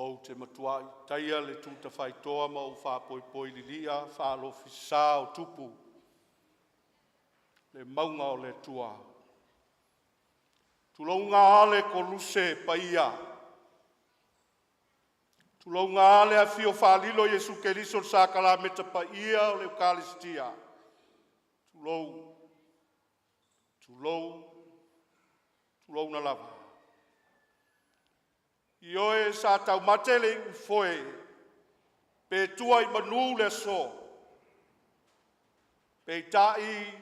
o te matuai. Taia le tuta whai toa ma o wha poi poi lilia, wha lo fisa o tupu. Le maunga o le tua. Tulonga ale ko luse paia. Tulonga ale a fio whalilo Jesu Keriso sa kala meta paia o le Eukaristia. Tulou na lava. Ioe sa tau matele u foe, pe tua I manu le so. Pe tai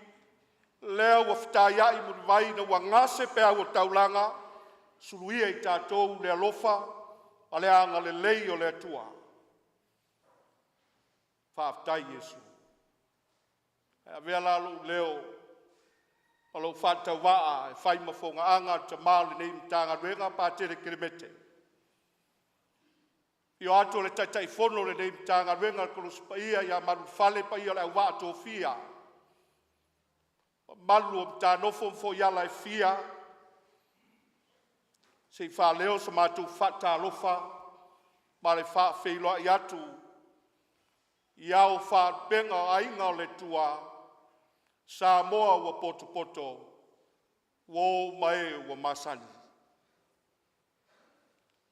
leo wa whtaia I munwai na wangase pe au taulanga, suluia I tātou le alofa, a le anga le lei o le atua. Whaaftai Jesu. A vea lalo leo, alo whata waa, e whai mafonga anga, ta maali nei mtanga ruenga, pātere kiremete. Io ato le taitai fono le nei mtanga ruenga, kono spaia, ia maru fale pa ia le au waa tō fia. Malu o mta nofo mfo iala e fia, se I wha leo sa mātou whata alofa, ma le wha wheiloa I atu, Iau wha benga ainga o le tua, sa moa wa poto poto, wo mai wa masani.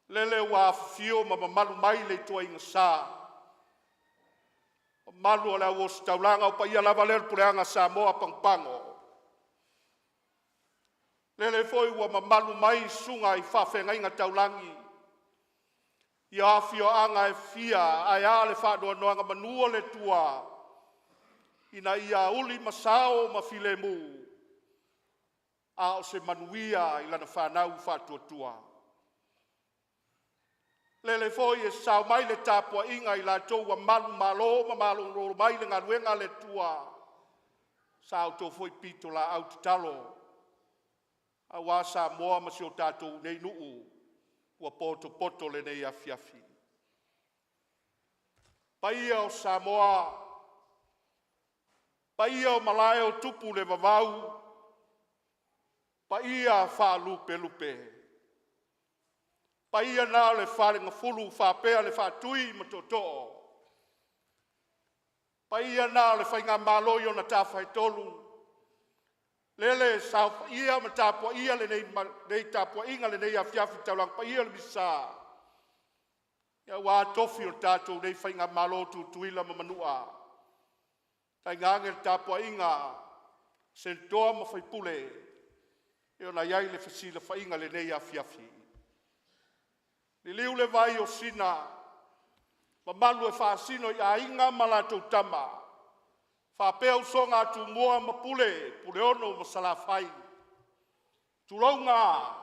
Lele wa fio ma malu mai le tua inga sa. Malu ala wo staulanga o pa ia lava lele pureanga sa moa pangpango. Lele foi wa malu mai sunga I whawhenga inga taulangi. Ia fio anga e fia, ai ale whadoa noanga manua le tua. Ina ia uli masao ma filemu. A o se manuia I lana whanau whatuatua. Lele foi e sao mai le tapua inga I la tau wa malu malo ma malu roro mai le ngaruenga le tua. Sao tau foi pito la au talo. A wasa moa ma si o tatou nei nuu. Wa poto poto le nei afiafi. Paia o Samoa, paia o malae o tupu le vavau, paia wha lupe lupe. Paia nā le wharenga fulu wha pea le wha tui ma toto. Paia nā le whainga maloi o na tawhai tolu. Lele Saofa'I ma tāpua ia le nei tāpua inga le nei afiafi taulang paia le bisa. Ia wā tofi o tātou nei whainga malo tu tuila ma manua. Tai ngānge le tāpua inga sentoa ma whaipule. E o na iai le whasila whainga le nei afiafi. Li liu le vai o sina. Ma malu e whaasino I a inga malatou tama. Whapea usonga tu mua ma pule ono ma salafai. Tulonga,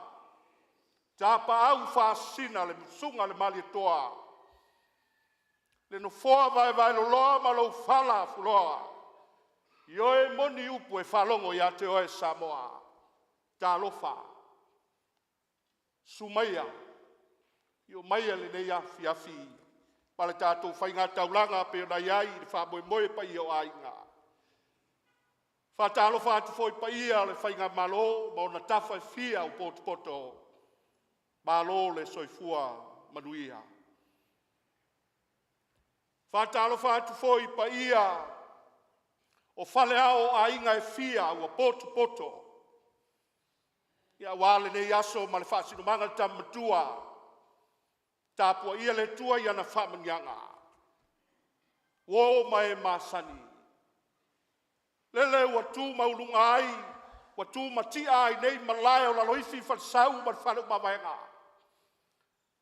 tāpa au whaasina le musunga le mali toa. Le no foa vai lo loa ma lo fala fuloa. Ioe moni upu e whalongo I te oe Samoa. Tā lofa. Sumaya. Io maia le nei afi. Pale tātou whainga taulanga pe na iai le whamoe moe pa I o ainga. Whatalo whatu foi pa ia le whainga malo ma ona tawhai fia o poto poto. Malo le soifua manuia. Whatalo whatu foi pa ia o whale ao a inga e fia o poto poto. Ia wale nei aso ma le whasinu manga tamatua. Tāpua ia le tua ia na whamanyanga. Wo mai masani. Lele watu maulunga ai, watu mati ai nei malai o la loifi falsau ma whalu mawaenga.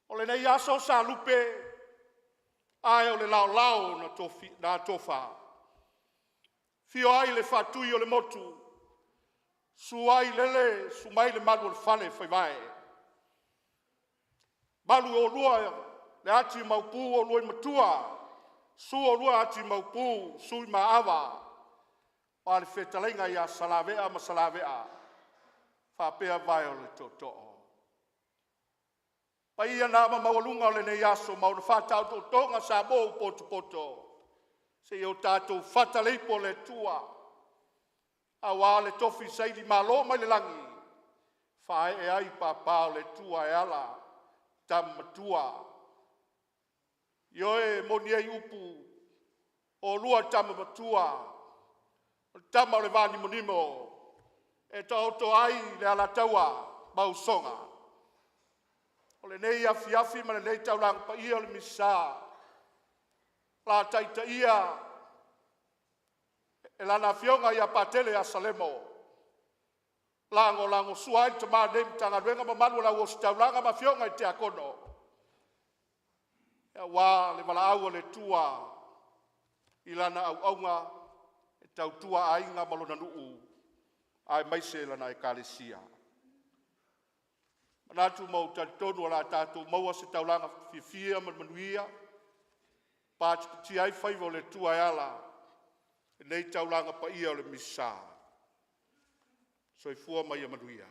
O le nei aso sa lupe, ai o le lao na tofa. Fio ai le fatui o le motu, su ai lele, su mai le malu le fale fai vai. Malu o lua, le ati maupu o lua matua, su o lua ati maupu, su I maawa. O le whetalenga ia salavea ma salavea. Whapea vai o le toto'o. Pa ia nā ma mawalunga o le nei aso ma o na whatau tō tonga sa mō poto poto. Se i o tātou whataleipo le tua. A wā le tofi saidi malo mai le langi. Whae e ai pāpā o le tua e ala. Tam matua. Ioe moni ai upu o lua tama matua. O tama o le vani monimo. E tau to ai le ala taua mausonga. O le nei afi afi ma le nei taulang pa ia le misa. La taita ia e lana fionga ia patele a Salemo. Lango suai te maa nem tanga renga ma manu la uos taulanga ma fionga i te akono. Ia wā le mala aua le tua i lana au aunga e tau tua ainga malona nuu ai maise lana e kalesia. Manatu mau tatonu ala tātou maua se taulanga fifia manuia pāti piti ai whaivo le tua e ala e nei taulanga pa ia o le misa. So i fua mai a manuia.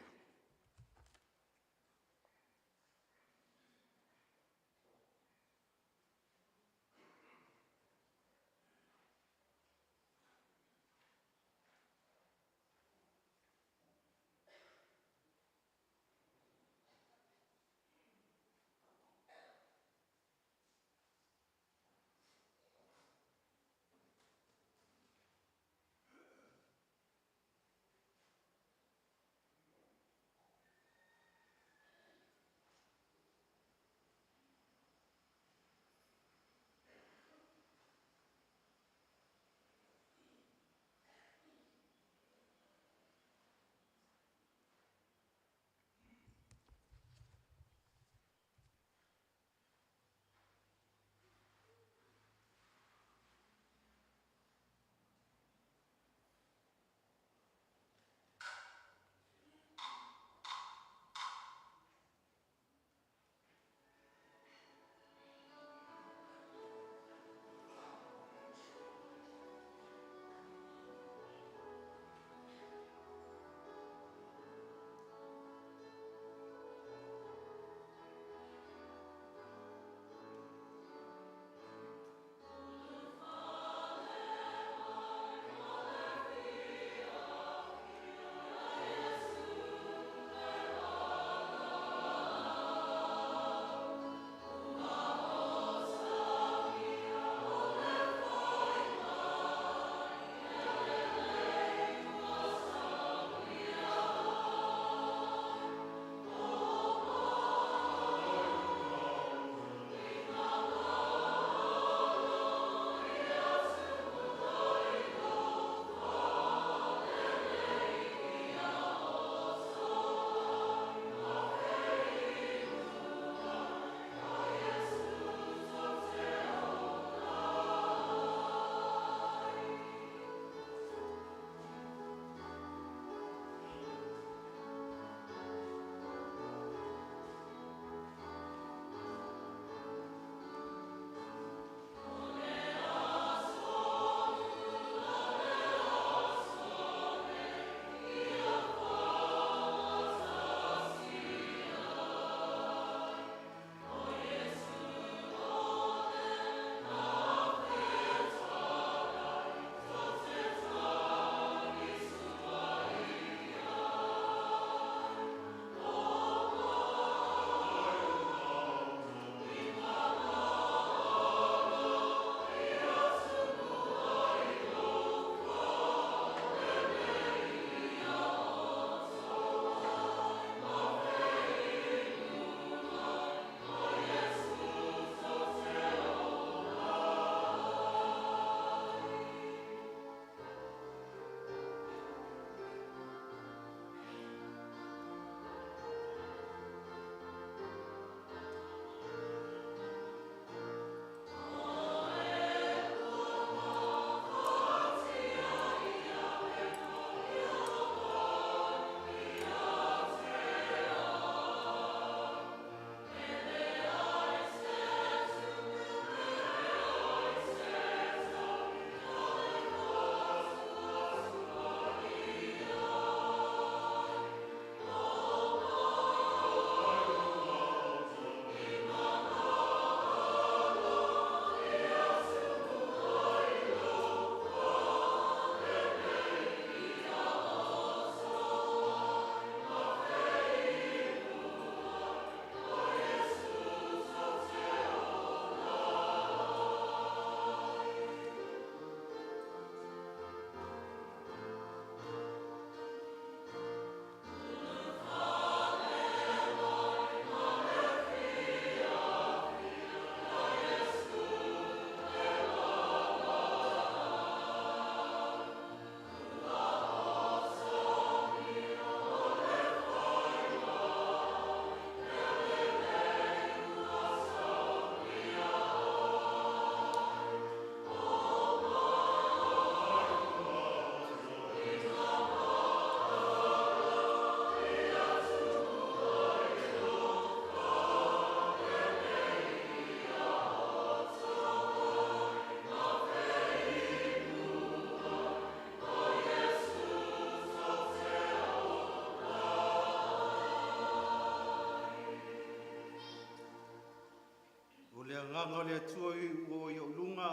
nganga le tuai o i lunga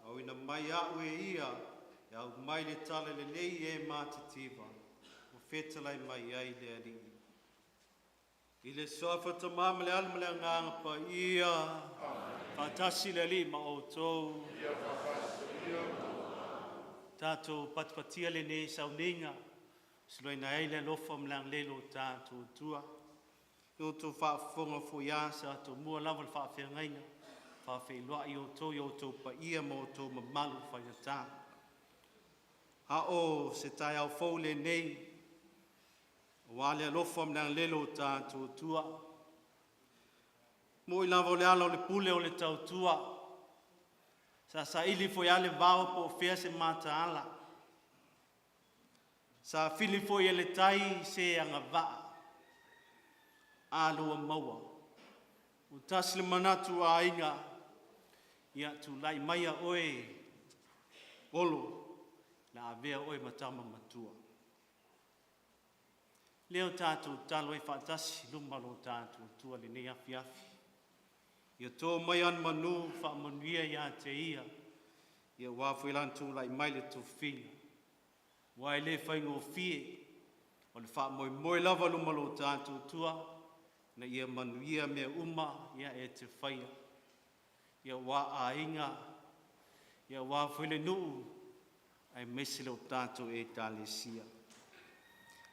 au ina mai au e ia e au mai le tala le lei e mātitiva o whetalai mai ai le ali. I le sofa ta mama le alma le nganga pa ia whatasi le li ma o tau tātou patpatia le nei sauninga siloi na eile lofa mlang lelo tātou tua. Yo to whaafonga fuiasa to mua lava le whaafengainga whaafeilua i o tau pa ia mo o tau mamalu whaiata. Ha o se tai au fau le nei wale lofa mlang lelo tātou tua. Mo i lava o le ala o le pule o le tau tua. Sa ili foi ale vao po fea se mata ala. Sa fili foi ele tai se anga vaa. Alu a maua. O tasle manatu a inga. Ia tu lai maia oe. Olo. Na avea oe matama matua. Leo tātou talo e whaatasi lumalo tātou tua le nei afi afi. Ia tō mai an manu whaamanuia ia te ia. Ia wāwhilan tū lai mai le tū whina. Wai le whaingo fie. O le wha moi lava lumalo tātou tua. Na ia manuia mea ia e te whaia. Ia wā a inga. Ia wāwhile nuu. Ai mesile o tātou e tālesia.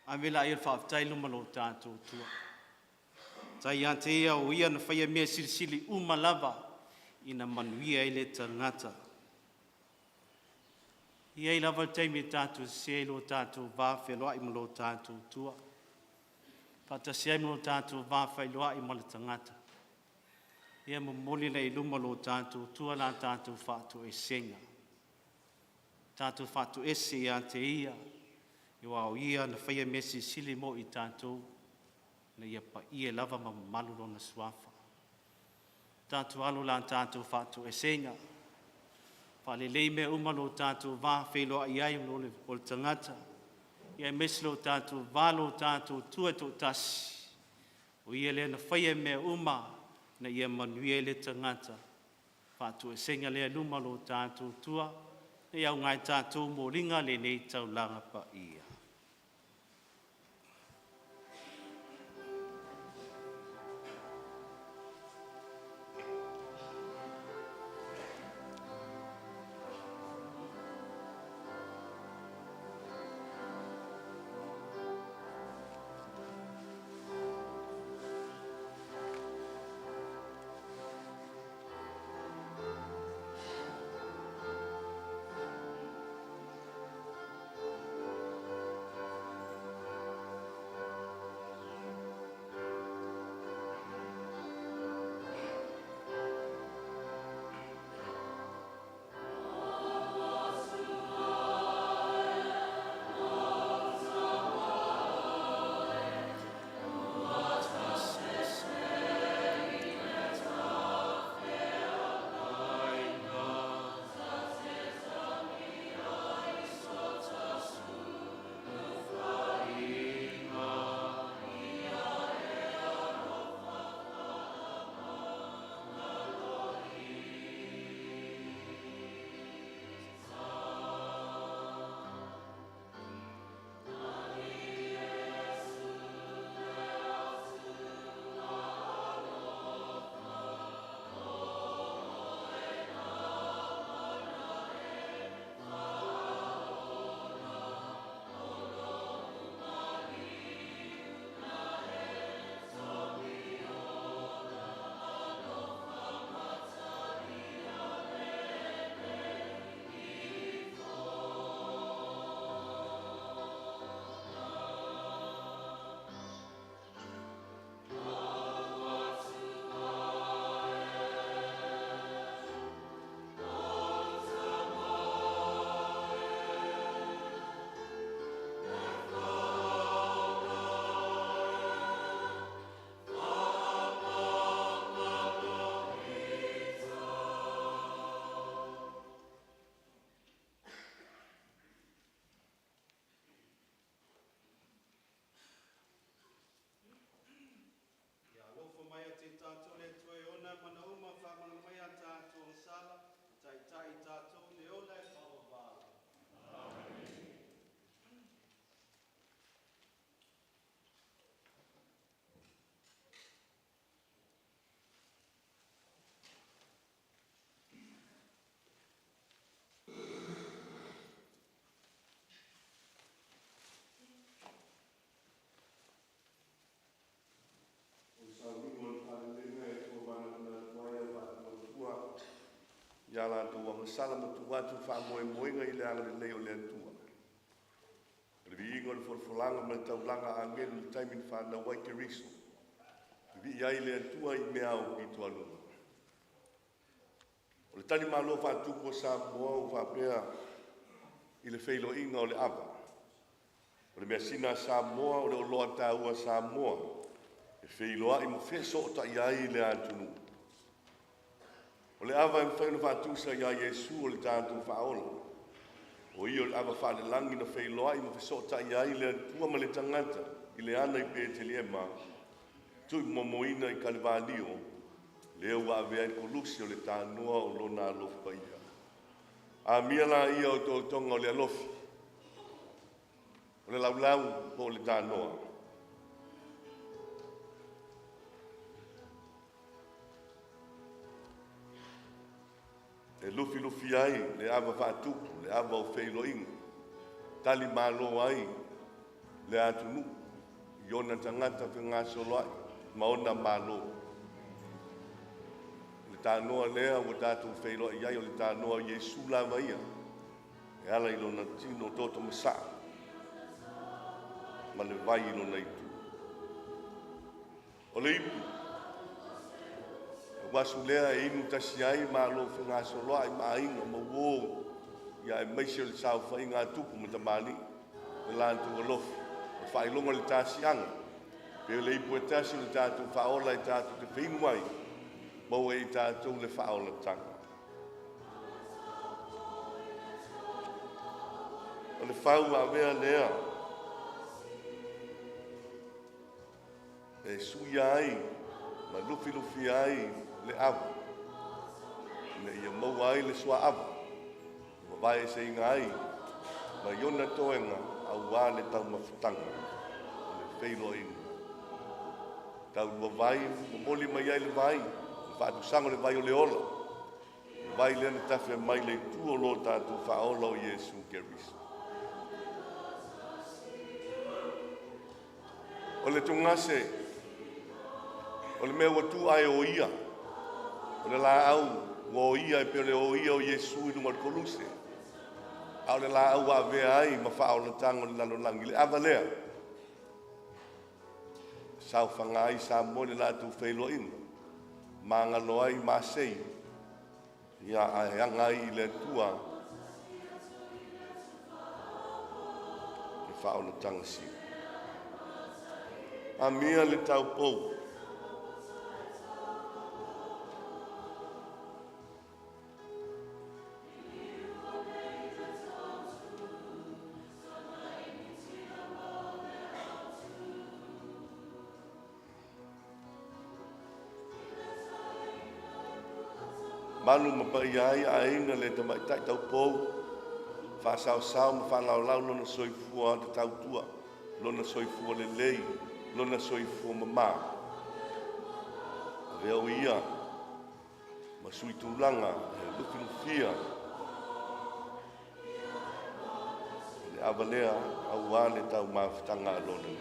Amela ia whaaftai lumalo tātou tua. Tai ante ia o ia na whaia mea silisili lava ina manuia i le tangata. Ia i lava teimi tātou selo tātou wāwheloa i malo tātou tua. Pata se mo tātou wāwheloa i malo tangata. Ia momoli nei lumalo tātou tua la tātou whātou e senga. Tātou whātou ese i ante ia. Iwa o ia na whaia mea silisili mo i tātou. Na ia pa ia lava mamalu lona suafa. Tātou alu la tātou whātou e senga. Whalelei mea umalo tātou wā wheloa i ai o le tangata. Ia meslo tātou wālo tātou tua tō tasi. O ia lea na whaia mea na ia manuia le tangata. Whātou e senga lea lumalo tātou tua. Na iau ngai tātou mō ringa le nei tau langa pa ia. sala matu atu whaamoemoenga i le anga le leo le atua. Le vi ingo le folfolanga me taulanga angelu le taimin whanau wai ke riso. Le vi iai le atua i mea au pitu alunga. O le tani malo whatupo sa moa o whapea i le whailo inga o le ava. O le mea sina sa moa o le oloa tāua sa moa. E whailoa i mo wheso o ta iai le atunu. O le ava im whaino whatusa ia Yesu o le tātou whaola. O i o le ava whale langi na whailoa i mo wheso o ta iai le atua ma le tangata i le ana i pēteli e ma. Tui momoina i Kalivalio. Leo wa avea i kolusi o le tānoa o lona alofi pa ia. A mia la ia o tō tonga o le alofi. O le laulau po le tānoa. E lufi ai, le ava whātupu, le ava o whailoinga. Tali mālo ai, le atunu. Iona tangata whenga solo ai, maona mālo. Tānoa lea o tātou whailo iai o le tānoa Yesu la maia. E ala ilo na tino toto masa. Ma le vai ilo na itu. O le ipu. E wasu lea e inu tasi ai ma lo whenga soloa i ma inga ma wō. Ia e maise o le Saofa'I ngā tupu me tamani. Le lantu o lofi. O whailonga le tasi anga. Peo le ipu e tasi o le tātou whaola i tātou te whinguai. Mau e tātou le whaola tanga. O le whau a mea lea. E sui ai, ma lufi ai le awa. Me ia mau ai le sua awa. Ma vai se inga ai, ma iona toenga au wale tau mawhutanga. O le wheilo ina. Tau mawai, mamoli mai ai le vai. Whaatu sango le vai o le ola. Vai le ane tawhia mai le tuo lo tātou whaola o Yesu Keriso. O le tungase, o le mea watu ai o ia. O le la au, o ia e peo le o ia o Yesu i numar koluse. Au le la au a vea ai ma whaola tango le lalolangi. Le ava lea. Saofa'I sa mo le la tu whailo ina. Mangalo ai masei ia ai angai le tua e whaola tangasi a mia le tau pou Manu mapai ai a inga le tamaitai tau pou. Whasau ma whalaulau lona soifua te tau tua. Lona soifua le lei. Lona soifua mama. Reo ia. Ma sui tūlanga. E lufinufia. Le avalea au ane tau mawhitanga alona.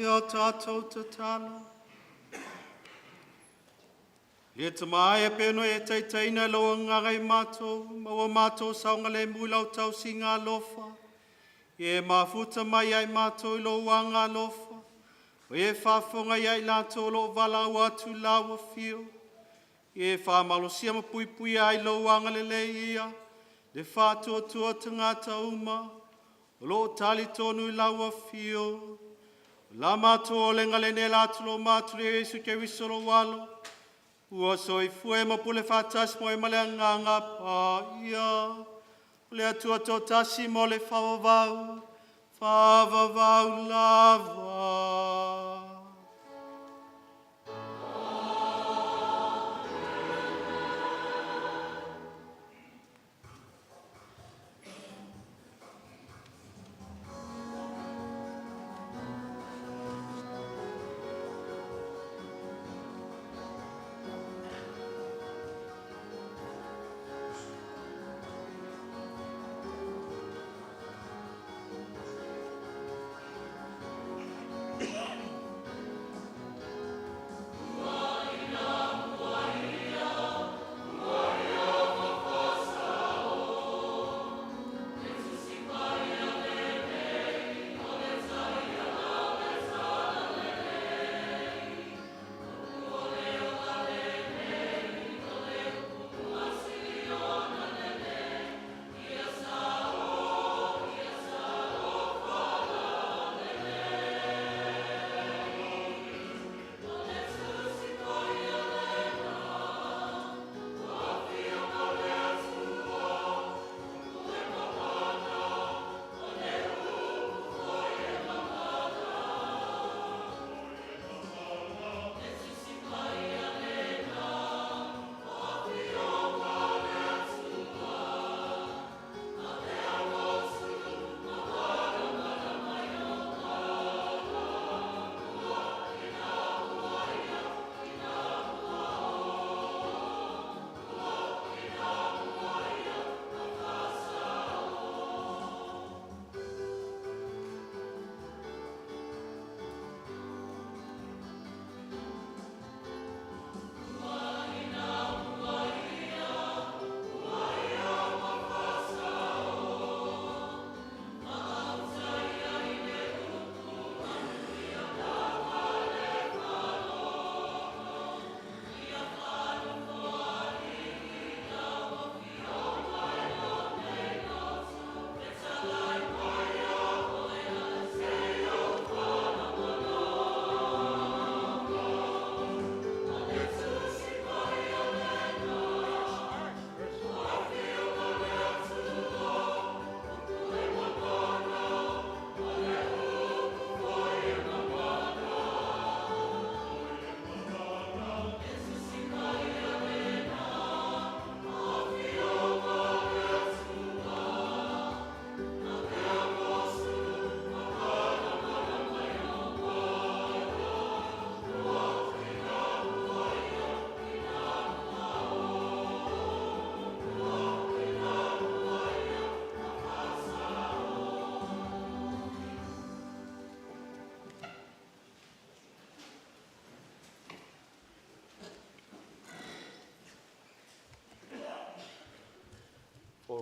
ia tātou te tala. Lia te mai e pēno e teiteina loa ngarai mātou, maua mātou saunga le mulau tau si ngā lofa. E mafuta mai ai mātou i lo wanga lofa. O e whafonga iai lātou lo vala watu lawa fio. E whamalosia ma pui pui ai lo wanga le le ia. Le whātua tua te ngāta uma. O lo tali tonu i lawa fio. La mātou o le ngale ne lātou lo mātou le Jesu ke wisoro walo. Ua soi fue ma pule whātas mo e male ngā pā ia. Le atua tō tasi mo le whawavau lava.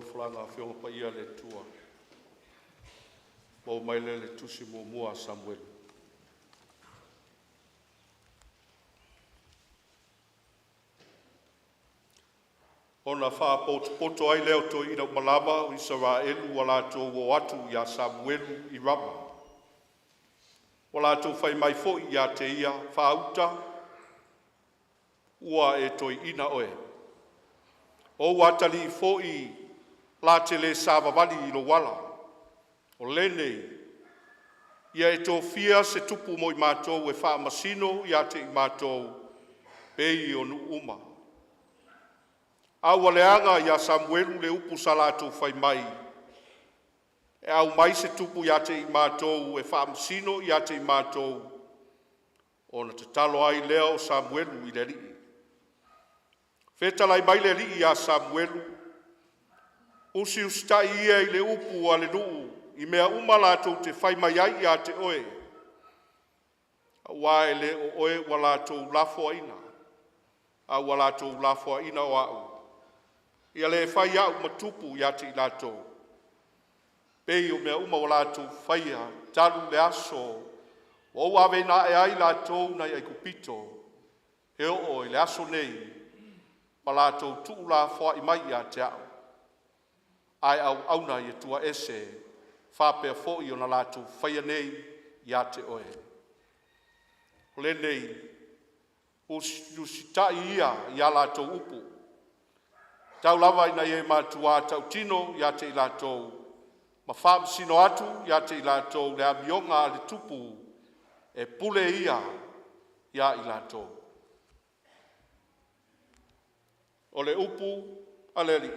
o flanga fionga pa ia le tua. Mo mai le tusi mo mua Samuel. Ona wha poto ai leo to ina malama o Israelu wala to o atu ia Samuelu i Rama. Wala to whai mai fo ia te ia whauta ua e toi ina oe. O watali fo i la te le savavali i lo wala. O lene ia e tō fia se tupu mo i mātou e wha masino ia te i mātou pei o nu uma. Au aleanga ia Samuelu le upu salatu whai mai. E au mai se tupu ia te i mātou e wha masino ia te i mātou. Ona te talo ai leo Samuelu i le rii. Whetalai mai le rii ia Samuelu. Usi ustai ia i le upu a le nuu. I mea umalatou te whai mai ai ia te oe. Wae le o oe wala tō lafo ina. A wala tō lafo ina o au. Ia le whai au matupu ia te ilato. Pei o mea uma wala tō whaia, talu le aso. O awe na e ai lato na i kupito. He o le aso nei. Wala tō tuu la wha i mai ia te au. Ai au auna i tua ese. Whapea fo i o na lato whaia nei ia te oe. Le nei, o sitai ia lātou upu. Tau lava ina e mātua tau tino ia te i lātou. Ma whaamsino atu ia te i lātou le amionga le tupu e pule ia i lātou. O le upu a le li.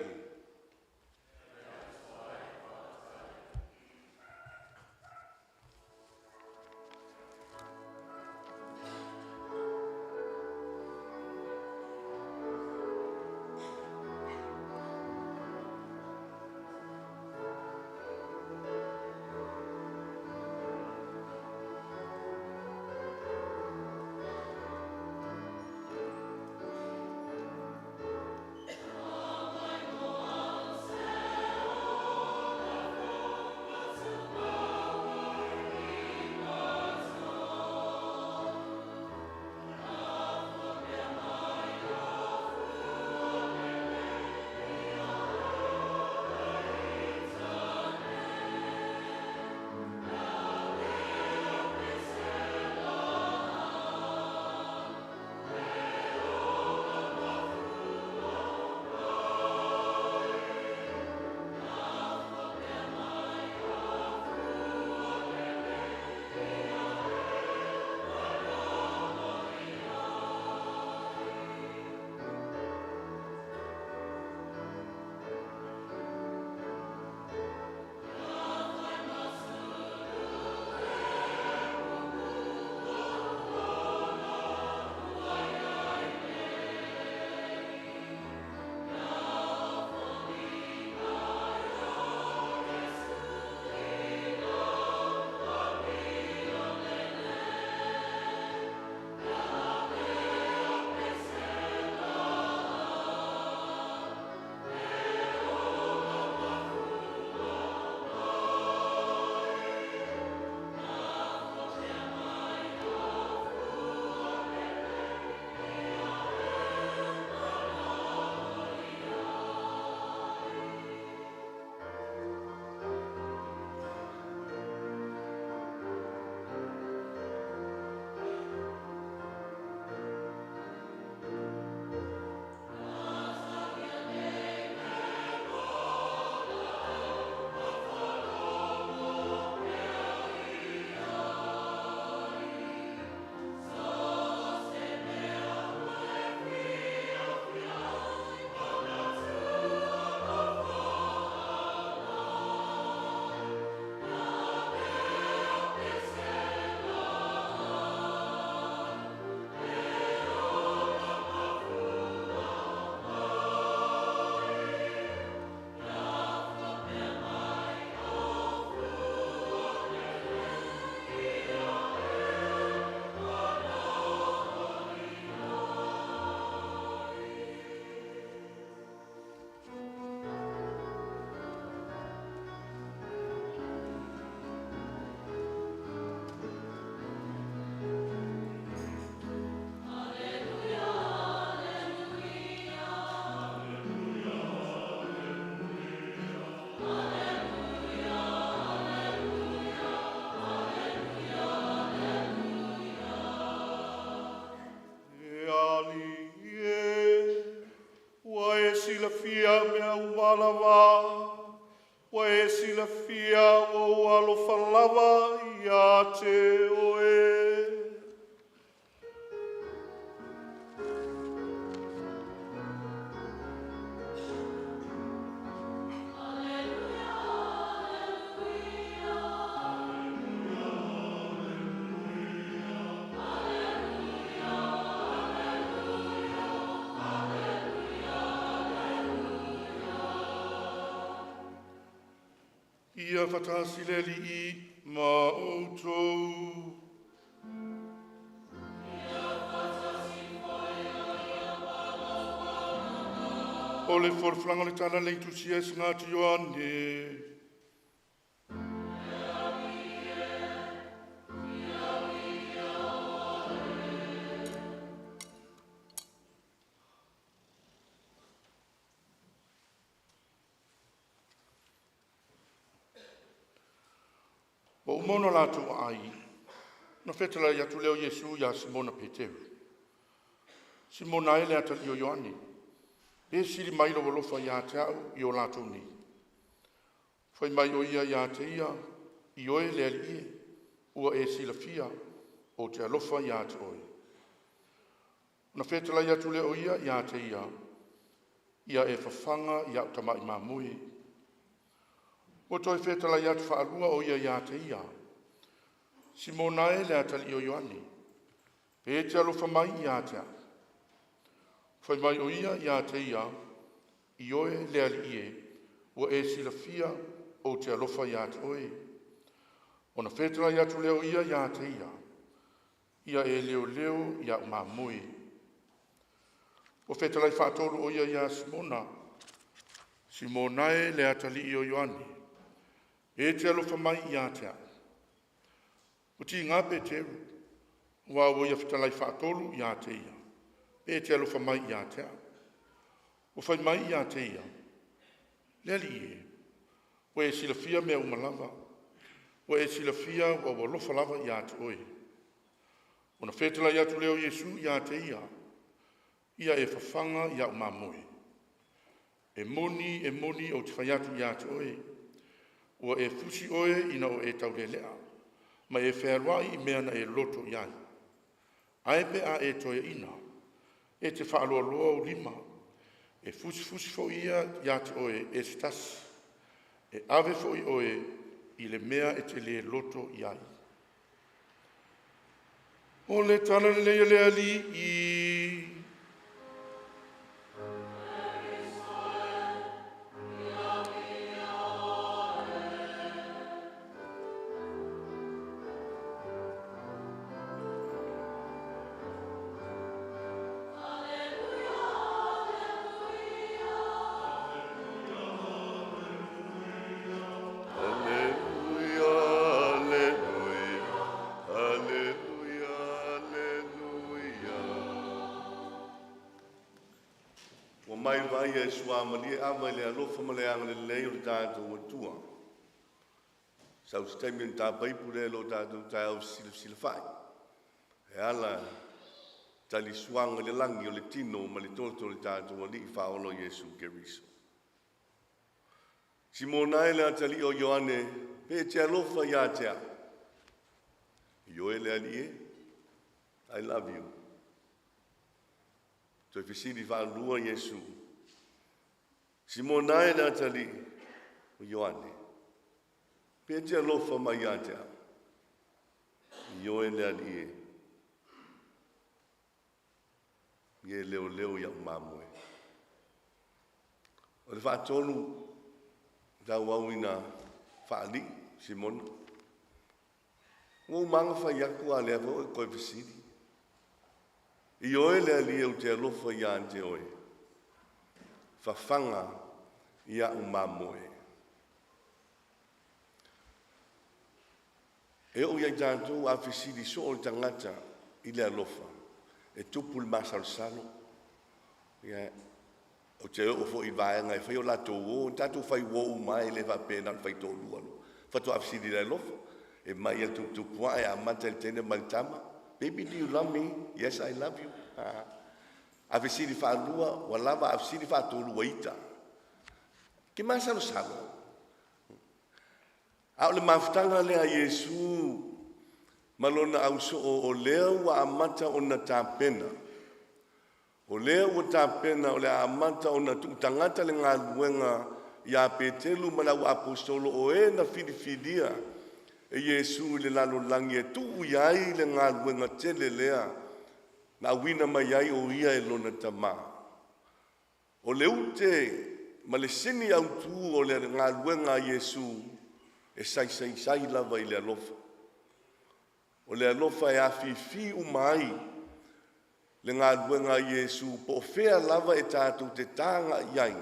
fia mea uwalawa, wa e sila fia o alofa lava ia te oe. Ia whatasileli I ma outou. O le forflanga le tala le tusia ngati Ioane. O umono latu ai, na fetala ya tuleo Yesu ya Simona Petero. Simona ele atali o Ioane. E siri mai lo wolofa ya te au i o latu ni. Fai mai o ia ya te ia, i oe le alie, ua e sila fia o te alofa ya te oe. Na fetala ya tuleo ia ya te ia e fafanga ia utamai mamui. O toi fetala ya te whaalua o ia ya te ia. Simona e le atali o Ioane. Pe te alofa mai ya te a. Fai mai o ia ya te ia. I oe le ali e. Ua e sila fia o te alofa ya te oe. O na fetala ya tu leo ia ya te ia. Ia e leo leo ia umamui. O fetala i whaatolu o ia ya Simona. Simona e le atali o Ioane. E te alofa mai ia te a. O ti ngā Peteru, wā o ia whitalai whaatolu ia te ia. E te alofa mai ia te a. O whai mai ia te ia. Leli e. O e silafia mea umalava. O e silafia o walofa lava ia te oe. O na whetala ia tu leo Yesu ia te ia. Ia e whawhanga ia umamoe. E moni o te whaiatu ia te oe. Ua e fusi oe ina o e tau lea, ma e whērwai I mea na e loto iai. Ae pe a e toia ina, e te whaaloa loa o lima, e fusi fo ia te oe e stas, e ave fo I oe I le mea e te le loto iai. O le tala le ali I... Mai vai e sua mali ama le alofa male ang le leo tātou atua. Sau stemi ta paipule lo tātou tāu silafai. E ala tali suanga le langi o le tino ma le toto le tātou ali I whaolo Yesu Keriso. Simona e le atali o Ioane, pe te alofa ia tea. Ioe le ali e, I love you. Toi fisiri whaalua Yesu. Simona e le atali o Ioane. Pe te alofa mai atea. Ioe le ali e. Ie leo ia umamue. O le whaatonu, tau wauina whaali, Simona. Ngō manga whaiaku a lea vau e koe fisiri. I oe le alia o te alofa ia ante oe. Whawhanga ia umamoe. E o iai tātou a whisiri so o tangata I le alofa. E tupu le masalsalo. Ia o te o fo I vaenga e whai o lato o. Tātou whai wo umai le whapena whai tōlu alo. Whato a whisiri le alofa. E mai a tupua e a mata le tene maritama. Baby, do you love me? Yes, I love you. A vesiri whaarua, wa lava a vesiri whaatolu wa ita. Ke masalo salo. A ole mawhtanga lea Yesu, malona au so o lea wa amata o na tāpena. O lea wa tāpena o lea amata o na tangata le ngā luenga ia petelu mana wa apostolo o e na whidiwhidia. E Yesu le lalo langi e tu iai le ngā luenga tele lea. Na wina mai ai o ia e lona tama. O le ute, ma le sini au tu o le ngā luenga Yesu, e sai lava I le alofa. O le alofa e awhiwhi umai, le ngā luenga Iesu po fea lava e tātou te tānga iai.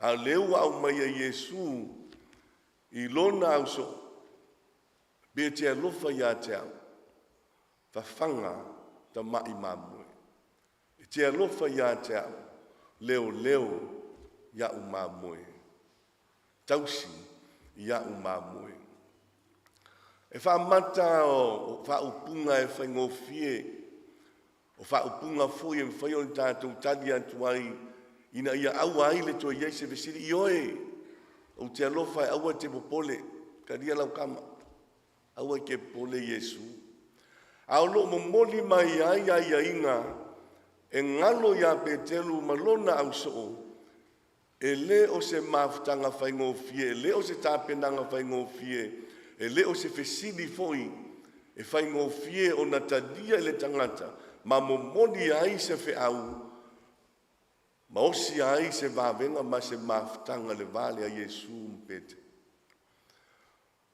A leu au mai a Iesu i lona au so. Be te alofa ia te au. Whawhanga ta mai mamue. E te alofa ia te au. Leo ia u mamue. Tausi ia u mamue. E whamata o whaupunga e whaingofie. O whaupunga fui e mwhai tātou tali atu ai. Ina ia au ai le toa iei se vesiri. Ioe, o te alofa e aua te popole. Ka ria lau kama. Aua ke pole Iesu. Au lo momoli mai ai inga. E ngalo ia petelu malona au soo. E le o se mafutanga whaingofie. E le o se tāpenanga whaingofie. E le o se fesili foi. E whaingofie o na tadia le tangata. Ma momoli ai se fe au. Ma osi ai se vavenga ma se mafutanga le vale a Iesu mpete.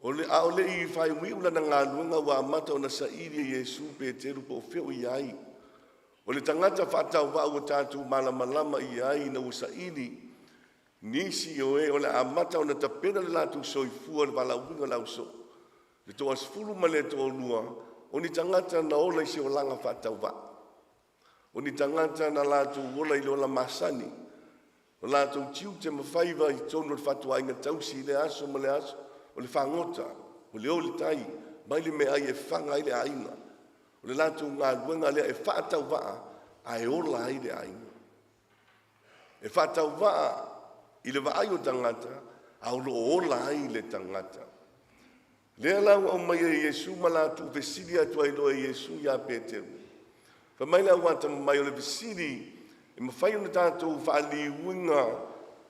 O le ao le i whai wiula na ngā luenga wa amata o na sairi a Iesu pete rupo feo i ai. O le tangata whatau wa o tātou malamalama i ai na o sairi. Nisi o e o le amata o na tapena le lātou soifua le wala winga lau so. Le toa sfulu ma le toa lua. O ni tangata na ola i se o langa whatau wa. O ni tangata na lātou ola i lola masani. O lātou tiu te mawhaiva i tonu le whatua inga tausi le aso ma le aso. O le whangota, o le ole tai, mai le mea i e whanga i le ainga. O le lātou ngā luenga lea e whaatau waa, a e ola i le ainga. E whaatau waa i le waai o tangata, a o lo ola i le tangata. Lea lau au mai e Iesu ma lātou vesili atua i loa Iesu ia Peteru. Fa mai lau wata mai o le vesili, e mawhai o le tātou whaali uinga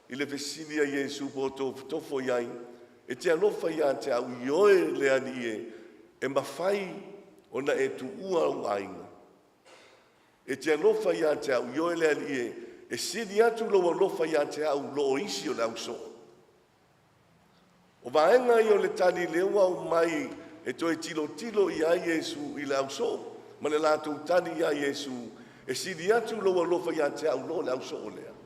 i le vesili a Iesu po tofo iai, e te alofa ia te au ioe le ani e mawhai o na e tu ua au ainga. E te alofa ia te au ioe le ani e siri atu lo alofa ia te au lo isi o le au so. O vaenga i o le tani lewa o mai e toi tilo i a Iesu i le au so, ma le lātou tani i a Iesu, e siri atu lo alofa ia te au lo le au so o lea.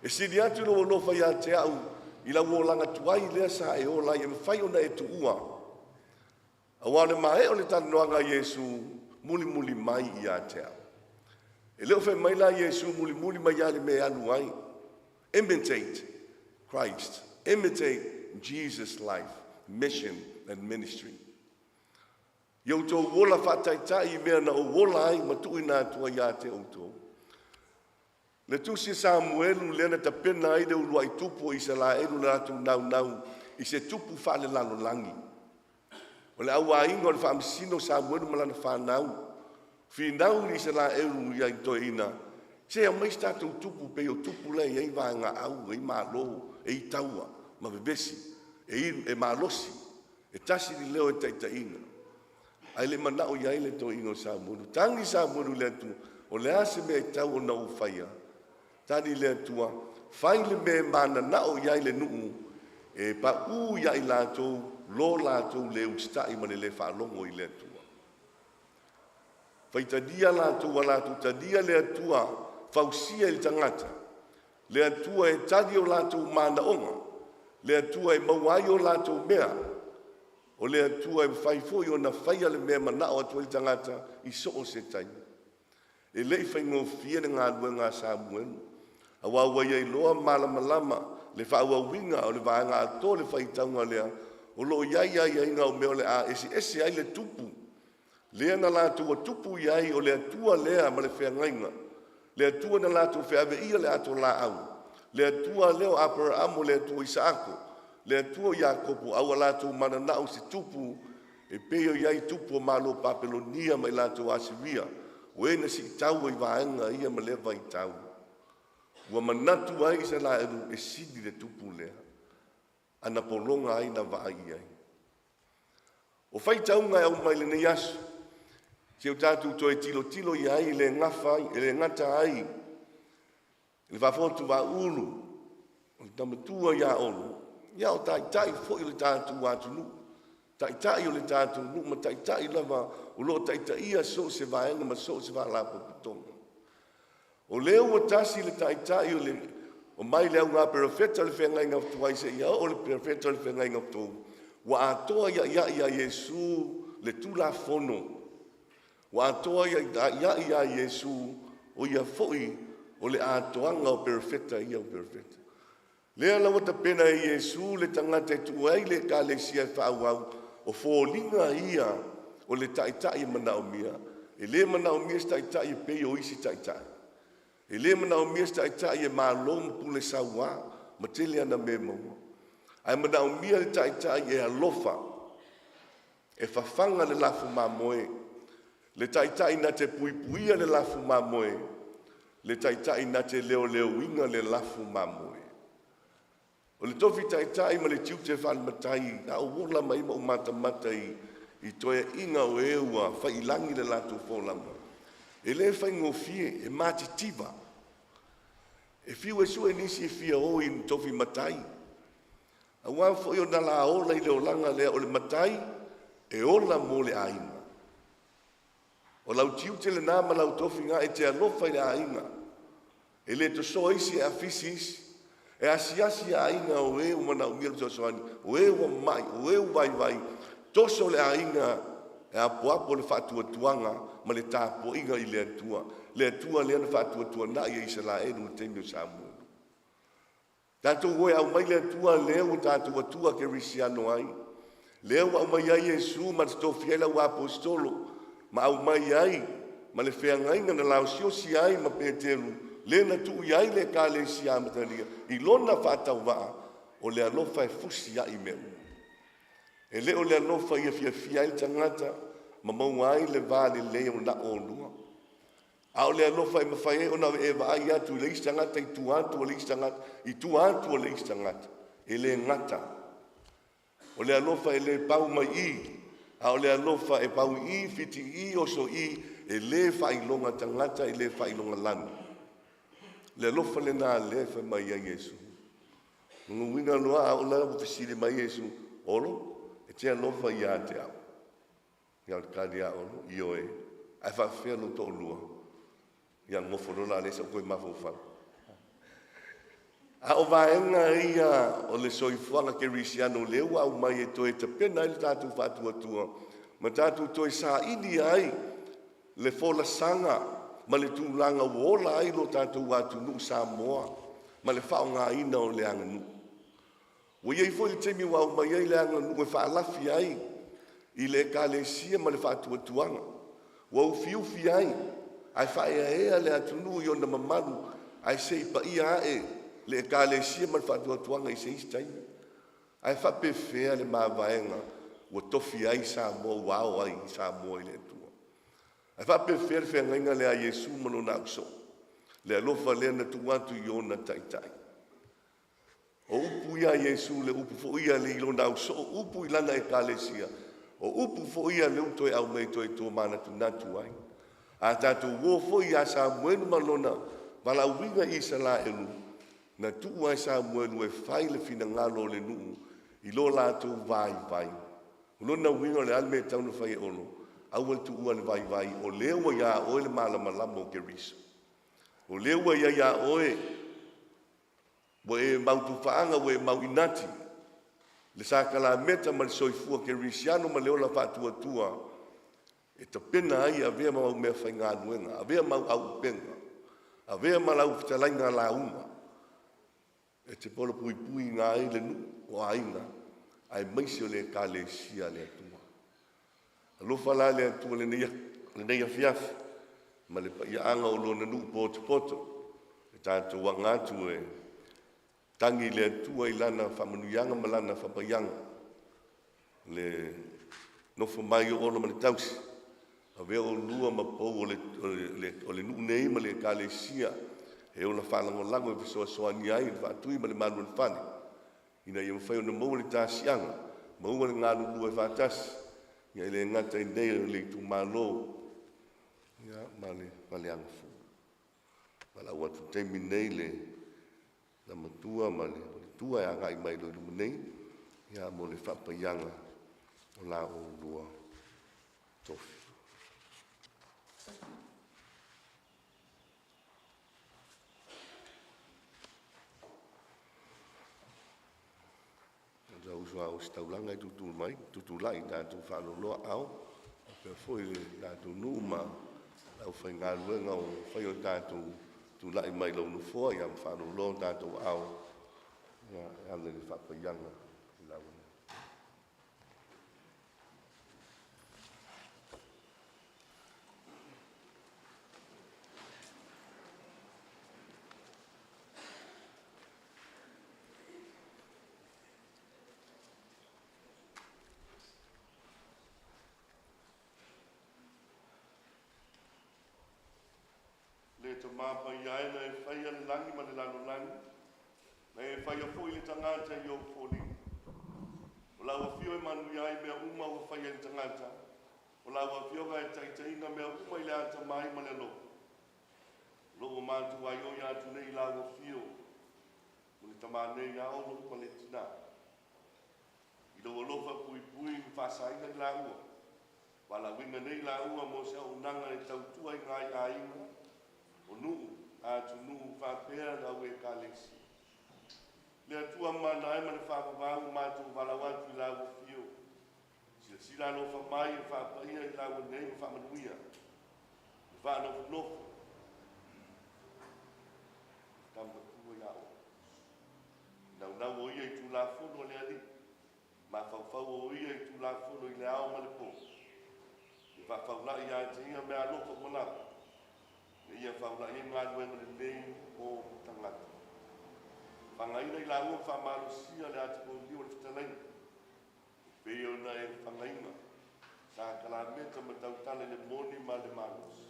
E siri atu lo alofa ia te au i la uolanga tuai lea sa e ola i e mwhai ona e tu ua. A wane mae o le tanoanga Iesu muli mai i a te au. E leo whai mai la Iesu muli mai ale me anu ai. Imitate Christ. Imitate Jesus' life, mission and ministry. Iau tō wola whataitai mea na o wola ai matui nā tua i a te autou. Le tusi Samuelu lena ta pena ai de Uluao i tupu i se la eru na atu nau i se tupu whale lalo langi. O le awa ingo le whaamisino Samuelu malana whanau. Whinau i se la eru i ai toi ina. Se a mais tātou tupu pe o tupu lei ei vanga au ei malo e i taua ma bebesi e malosi e tasi li leo e taita ina. Ai le manao i ai le toi ingo Samuelu. Tangi Samuelu le atu o le ase mea i tau o na uwhaia. Tani le tua, whai le me mana nao iai le nuu, e pa u iai lātou, lo lātou le ustai ma le whalongo i le tua. Whai tadia lātou a lātou, tadia le tua, whausia i tangata. Le atua e tadi o lātou mana onga, le atua e mauai o lātou mea, o le atua e whaifoi o na whaia le mea manao atua i tangata i soo se tai. E lei whaingofie ngā luenga Samuelu. A wawa iei loa malama le whaauawinga o le vaanga ato le whaitaunga lea o lo iai inga o meo le a esi ai le tupu. Lea na lātua tupu iai o le atua lea ma le whengainga. Le atua na lātua wheawe ia le ato la au. Le atua leo Abraham o le atua Isaako. Le atua Iakopu au a lātua mana nao si tupu e peo iai tupu o malo Papelonia mai lātua Asiria. O ena si tau i vaenga ia ma lewa i tau. Ua manatu ai se la eru e sidi le tupu lea. Ana polonga ai na vaai ai. O whai taunga au mai le nei asu. Se o tātou toi tilo i ai le ngawhai, le ngata ai. Le whafotu wa ulu. O tamatua ia olu. Ia o tai fo i le tātou atunu. Taitai o le tātou nu, ma taitai lava o lo taitai so se vaenga ma so se va la putonga. O leo o tasi le taitai o le o mai leo ngā perfecta le whenga inga tuai se ia o le perfecta le whenga inga tu. Wa atoa ia Yesu le tula fono. Wa atoa ia Yesu o ia foi o le atoanga o perfecta ia o perfecta. Lea lawa ta pena e Yesu le tangata e tuai le ka le sia whaauau o fōlinga ia o le taitai manaumia. E le manaumia taitai e pei o isi taitai. E le manaumia taitai e mālom pule sawa ma tele ana me maua. Ai manaumia le taitai e alofa e whawhanga le lafu mamoe. Le taitai na te puipuia le lafu mamoe. Le taitai na te leo inga le lafu mamoe. O le tofi taitai ma le tiu te whalmatai, a o wola mai ma o mata i toia inga o eua, whailangi le latu fōlama. E le whai ngofie, e mati tiva. E fiu e sue nisi e fia o i tofi matai. A wā fo i o na la ola i le olanga lea o le matai, e ola mo le ainga. O lau tiu te le nama lau tofi ngā e te alofa i le ainga. E le to so isi e afisis, e asiasi a inga o e umana umia le tosoani, o e ua mai, o e vai, toso le a inga e apo le whaatua tuanga, ma le tāpo inga i le atua. Le atua le ana whaatua tuana i e isa la e nua teimio Samuel. Tātou oe au mai le atua leo tātou atua ke risiano ai. Leo au mai ai Yesu ma te tofiela o apostolo, ma au mai ai, ma le whengainga na lao siosi ai ma Peteru, le na tu iai le ka le si amatania i lona whatau waa o le alofa e fusi ai meu. E le o le alofa i a fia il tangata ma mau ai le vale leo na o lua. A o le alofa i mawhae o na e vai atu le istangata i tu atu o le istangata i tu atu o le istangata e le ngata. O le alofa e le pau mai i a o le alofa e pau i fiti i o so i e le whailonga tangata e le whailonga lana. Le lofa le nā le wha mai a Yesu. Ngu winga loa au la wafisiri mai Yesu. Olo, e tea lofa i a te au. Ia o kāri a olo, i oe. Ai wha whea lo tō lua. Ia ngofo rola le sa koe mafo whana. A o vaenga ia o le soifuanga ke risiano leu au mai e toe te pena i le tātou whātua tua. Ma tātou toe sa ini ai le fola sanga ma le tūlanga wola ai lo tātou atu nu Samoa, ma le whao ngā ina o le anga nu. Wa iei fo i temi wau mai ai le anga nu e whaalafi ai, i le kālesia ma le whātua tuanga. Wa ufiufi ai, ai whaea ea le atu nu i onda mamaru, ai se ipa ia e, le kālesia ma le whātua tuanga i se istai. Ai whape whea le māwaenga, wa tofi ai Samoa, wao ai Samoa i le tua. Ai whape whea ngainga le a Yesu mano na uso. Le alofa lea na tuatu i ona taitai. O upu ia Yesu le upu fo ia le ilo na uso. O upu ilana e kālesia. O upu fo ia le utoe au mei toe tō mana tu natu ai. A tātou wō fo ia Samuelu malona. Wala uwinga i sa la elu. Na tuu ai Samuelu e whai le fina ngalo le nuu. I lo lātou vai. Ulona uwinga le alme taunu whai e ono. Awal tu ua le vai o leua ia oe le malamalama o ke riso. O leua ia oe mo e mautu whaanga o e mau inati. Le sākala meta ma le soifua ke risiano ma leo la whātua tua. E ta pena ai a vea mau mea whai ngā nuenga, a vea mau au penga, a vea mau lau fitalai ngā la uma. E te polo pui ngā ele nu o ainga, ai maisi o le ka le sia le atua. Alofa la le atua le neia fiafi, ma le paianga o lona nu poto. E tātou wangatu e tangi le atua i lana whamanuyanga ma lana whapaianga. Le nofo mai o ono ma le tausi. A vea o lua ma pou o le nu nei ma le ka le sia. E o la whalango lango e fisoa soani ai, le whaatui ma le manu le whane. Ina ia mwhai o na mau le tāsianga, mau le ngā lulu e whaatasi. Ia ele ngata i nei le tu malo. Ia male angafu. Mala ua tu teimi nei le na matua ma le tua e angai mai lo ilumu nei. Ia mo le whapaianga. o la o lua tofi. Ia usua o staulanga i tutu mai, tutu lai tātou whanoloa au. Pea foi tātou numa, au whai ngā luenga o whai o tātou tu lai mai lau nu fua, ia whanoloa tātou au. Ia ane ni whapaianga i lau. Le to mapa ia na e whai ane langi ma le lano langi. Na e whai a fui le tangata i o foli. O lau a fio e manu ia i mea uma o whai ane tangata. O lau a fio ga e taitaina mea uma i le ata mai ma le lo. Lo o mātu ai o ia atu nei lau a fio. Mo le tamane ia o lo pa le tina. I lo o lofa pui pui i whasaina i lau a. Wala winga nei lau a mo se au nanga e tautua i ngai a inga. O nuu, atu nuu whapea na ue ka leksi. Le atua mana e mani whapawau mātou walawatu i lau fio. Sila no whamai e whapaia i lau nei ma whamanuia. Whanofo nofo. Tamba kua i ao. Nau o ia i tu la fono le ali. Ma whawhau o ia i tu la fono i le ao ma le po. I whawhaula i a te ia mea lofa monaka. Ia whaula i ngā luenga le nei o tangata. Whangaina i la ua whamarusia le ati kōndio le whitanai. Peo na e whangaina. Sa kalameta ma tautale le moni ma le manos.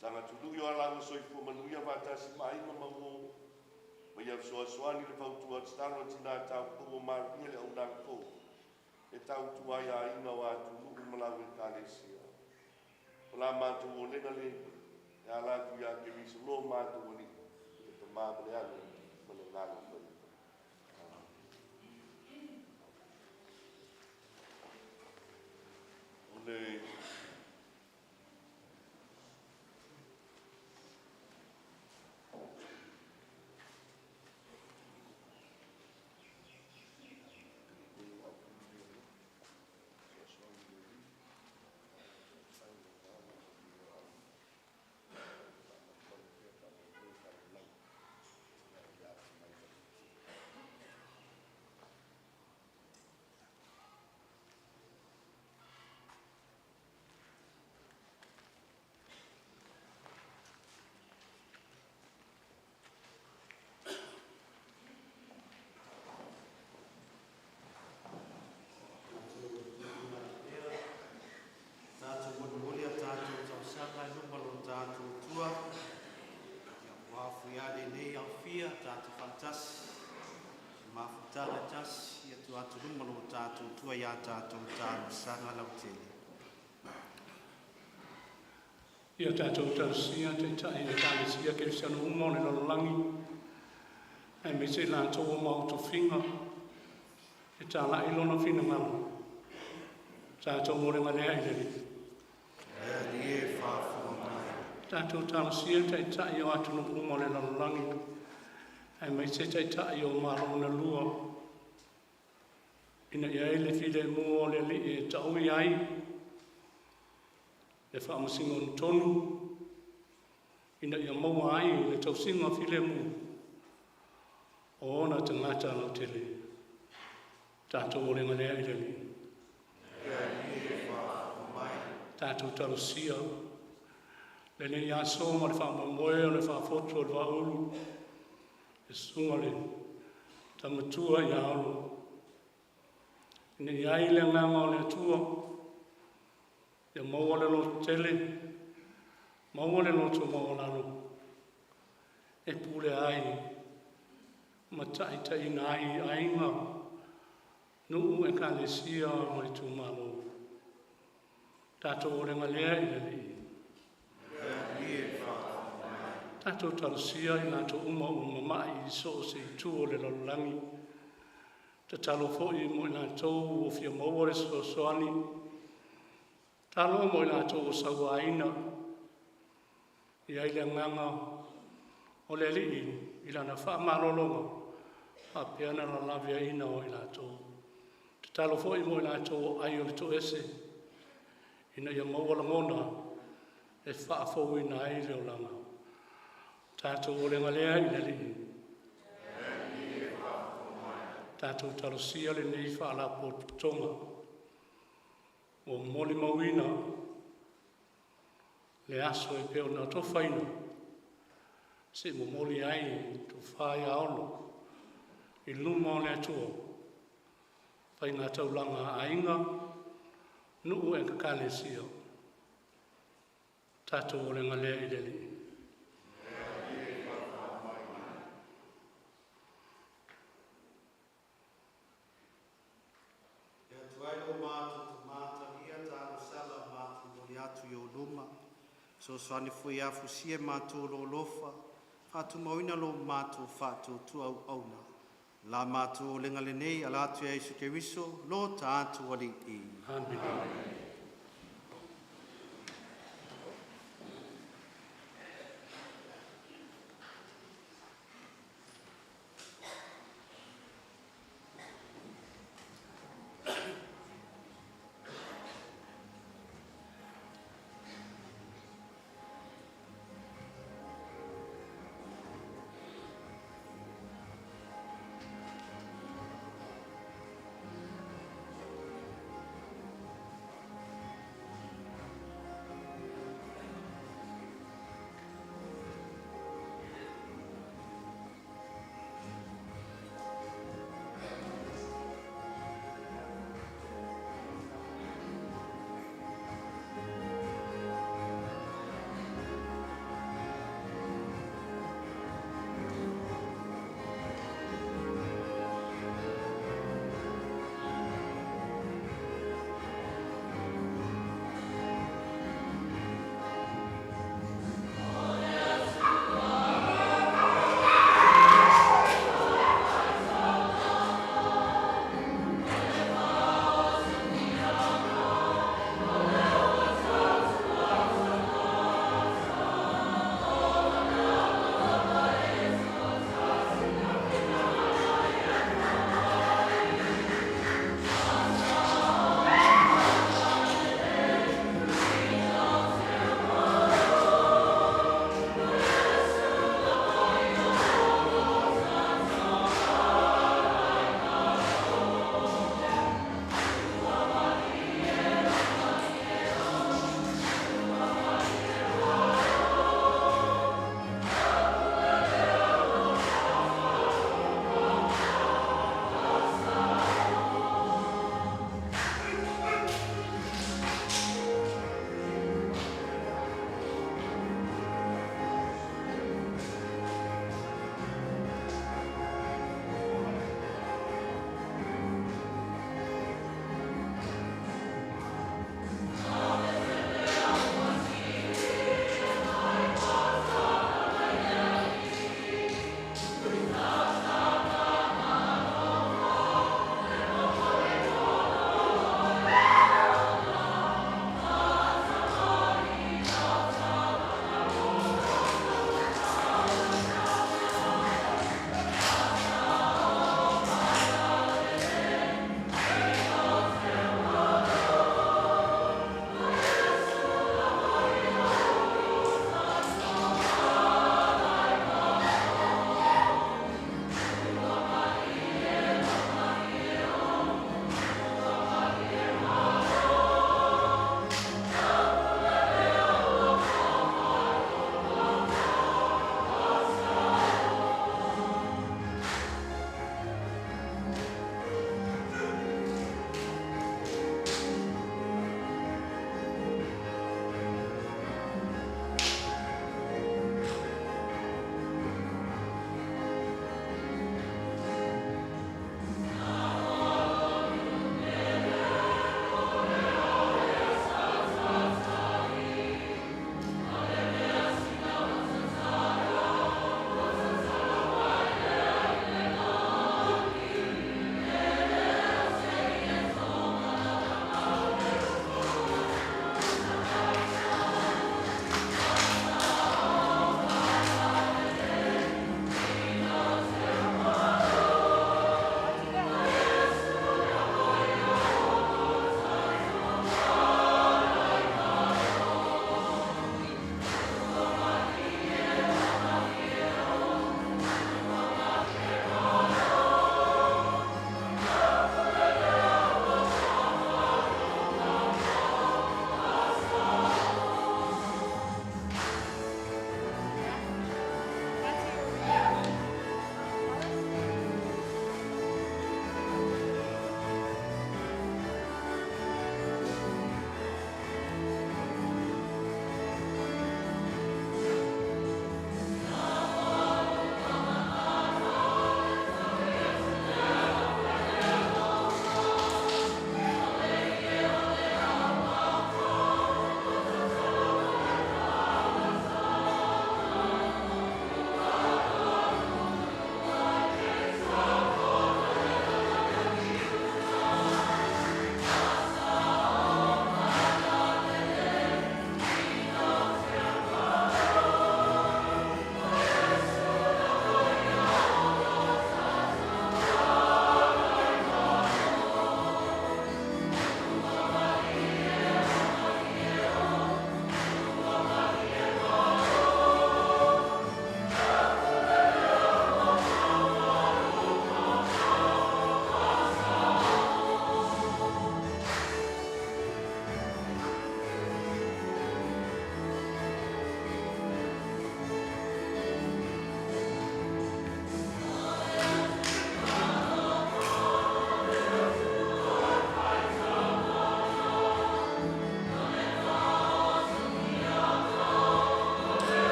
Sa ngā tulu i o ala ua soifua manuia wātasi maima ma o. Ma ia soa soani le whautua tstalo tina tau kōo maruia le au nang kō. E tau tuai a inga o atu nuu malawe kālesia. O la mātou o lenga le. Ya la tu ya ke viso lo mātou o ni. E te mātou le anu. Mane ngāna whai. Ole. Tātou fantas, mafutara tas, ia tu atu lumalo tātou tua ia tātou tātou sanga lau tele. Ia tātou tausia te tai e tālesia ke siano umone lalolangi. E me se lātou o mauto whinga. E tāla ilona whina ngalo. Tātou morenga lea i lere. E lie whāwhua mai. Tātou tausia te tai o atu no umone lalolangi. E me se te tai o marona lua. Ina ia ele file mua le li e tau i ai. Le whaamasingon tonu. Ina ia maua ai le tausinga file mu. O ona te ngata lau tele. Tātou o renga lea i lele. Tātou tarusia. Le ne ia soma le whaamamoe o le whaafoto o le whaolu. E sunga le tamatua i aolo. Ina ia i le nganga o le atua. Ia maua le loto tele. Maua le loto maua lalo. E pule ai. Matai tai nai ainga. Nuu e kalesia mo i tūmalo. Tātou o renga lea i le li. Tātou tarusia i nātou uma mai i so se i tū o le lalulangi. Te talo fo'i mo i lātou o fia maua so soani. Talo mo i lātou o Saofa'ina. Ia i le nganga o le li i lana whaamalolonga. A peana la lavia ina o i lātou. Te talo fo'i mo i lātou o ai o le to ese. Ina ia maua langona e whaafou ina ai leo langa. Tātou o le ngalea i le li. Tātou tarosia le nei whaala po tonga. O moli mawina. Le aso e peo na to whaina. Se mo moli ai to whaia ono. I luma o le atua. Whai ngā taulanga ainga. Nuu e kakale sia. Tātou o le ngalea i le li. So soani fui a fusie mātou lo lofa, whātu mawina lo mātou whātou tu au auna. La mātou lenga le nei, ala atu e Isu Keriso, lo tātou ali i. Amen.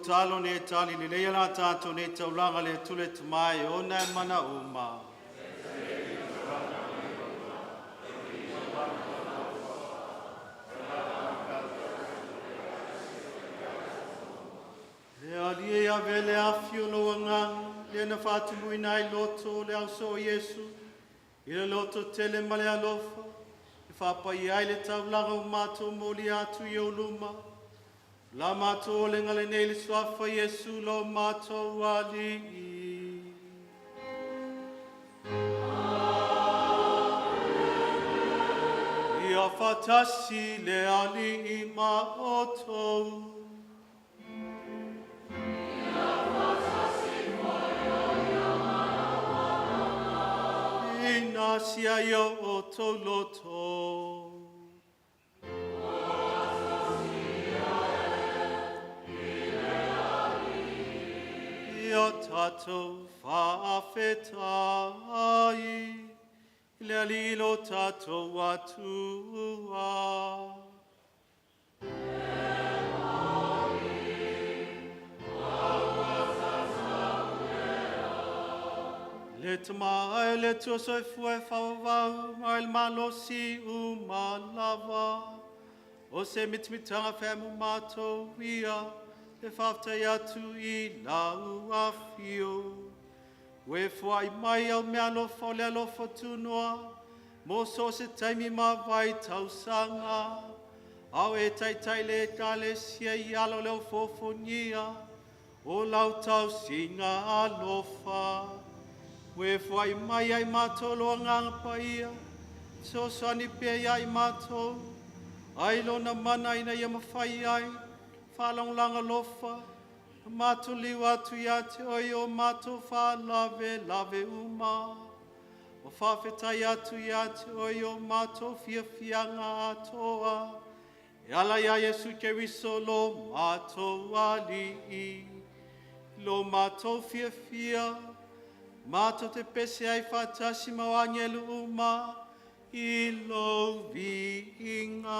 talo ne tali le leia la tātou ne taulanga le tule tamai o na mana uma. Le alie a vele a fiolo anga, le na whātumu i loto le au so Yesu, i le loto tele male alofa, i whapai ai le taulanga o mātou moli atu i o luma, la mātou o le ngale nei le swafa Yesu lo mātou ali. Ia whatasi le ali i maotou, Sia yo o toloto. Ia tatou whaafetai, le alilo tatou atua. Le tamae le tuasoi fue whawawau, mai le malosi umalava. O se mitmitanga whemu mātou ia, le whaftai atu i lau a fio. We fuai mai au mea lofa o le alofa tunua, mo so se taimi mawai tausanga. Au e taitai le tale sia i alo leo fofonia, o lau tau singa alofa. We fwai mai ai mātou loa nganga paia, so sani pia ai mātou, ai lona mana ina ia mawhai ai, whalong langa lofa, mātou liu atu ia te oi o mātou lave uma, o whawhetai atu ia te oi o mātou fianga atoa, e ala ia Yesu ke riso lo mātou ali, lo mātou fia, Mātou te pese ai whātasi mau angelu uma i lo vi inga.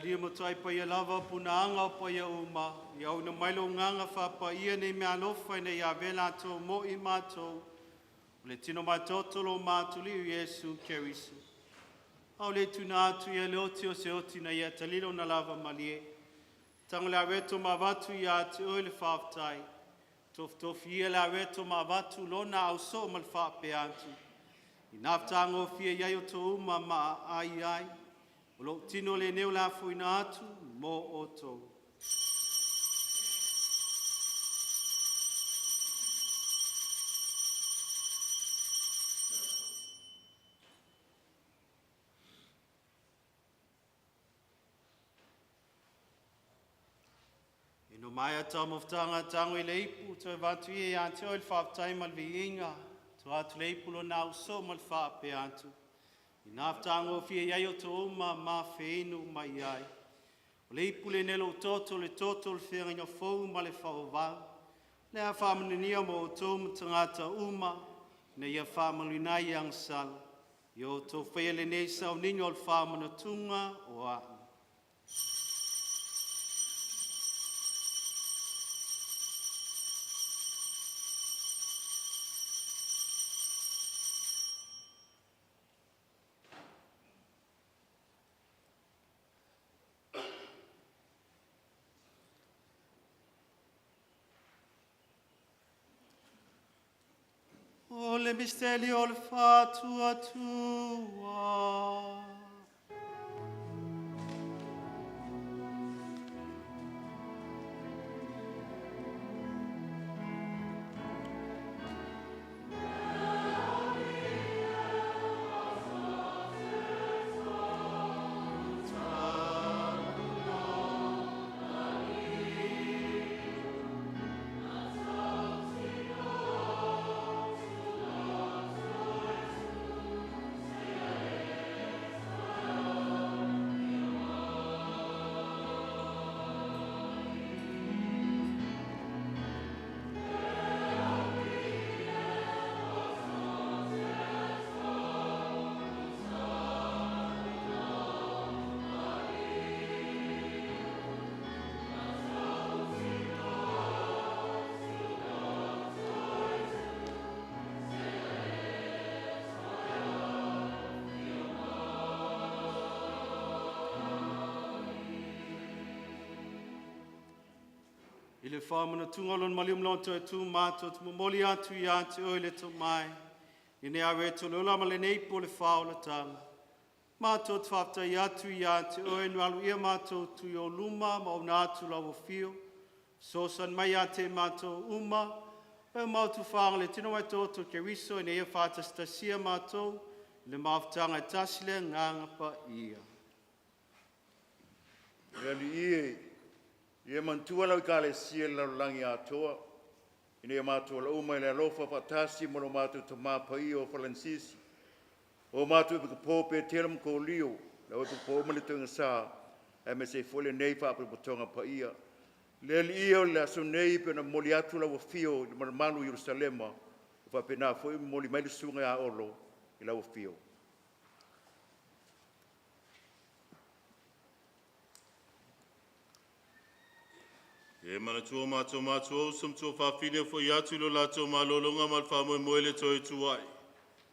Lia motai pa ia lava puna anga pa ia uma, iau na mailo nganga whapa ia nei mea lofa nei a vela tō mo i mātou, le tino mātotolo mātuli u Yesu kerisu. Au le tuna atu ia le oti o se oti na ia talilo na lava malie, tango le aweto ma watu ia ati oi le whaftai, tof ia le aweto ma watu lona au so mal whape atu, i naftango fia iai o tō uma ma ai, Lo tino le neo la fuina atu mo oto. Ino mai ata moftanga tango i leipu to vatu i ante o il whaftai mal viinga. To atu leipu lo nau so mal whape atu. I naftango fia iai o tō uma ma wheinu mai ai. O leipu le nelo toto le whenga fau ma le whaovau. Le a whamaninia mo o tō mtangata uma, na ia whamalinai ang sal. I o tō whea le nei sau nino al whamanatunga o a. O le le misteri o le whātua tua. I le whamana tungolon maliumlonto e tū mātou tu momoli atu I atu o le tō mai. I ne awe to le ulama le neipo le whaola tanga. Mātou tu whafta I atu o e nualu ia mātou tu I o luma ma o nātu lau o fio. Sosan mai ate mātou uma. E mātou whaanga le tino mai tōtou ke riso e ne ia whātastasia mātou. Le maftanga e tasile nganga pa ia. Reali Ie mantua lau ka le sia lau langi atoa. Ine mātua la uma le alofa patasi mo lo mātua to māpai o Francis. O mātua pika pōpe teram ko lio. La o pō mali tunga sā. E me se fole nei whape potonga pa ia. Le li o le aso nei pe na moli atu lau fio i manu Yerusalema. Whape nā fo moli mai sunga a olo I lau fio. E mana tua mātua usam tua whawhine fo I atu lo lātou malolonga mal whamoe moele toi tuai.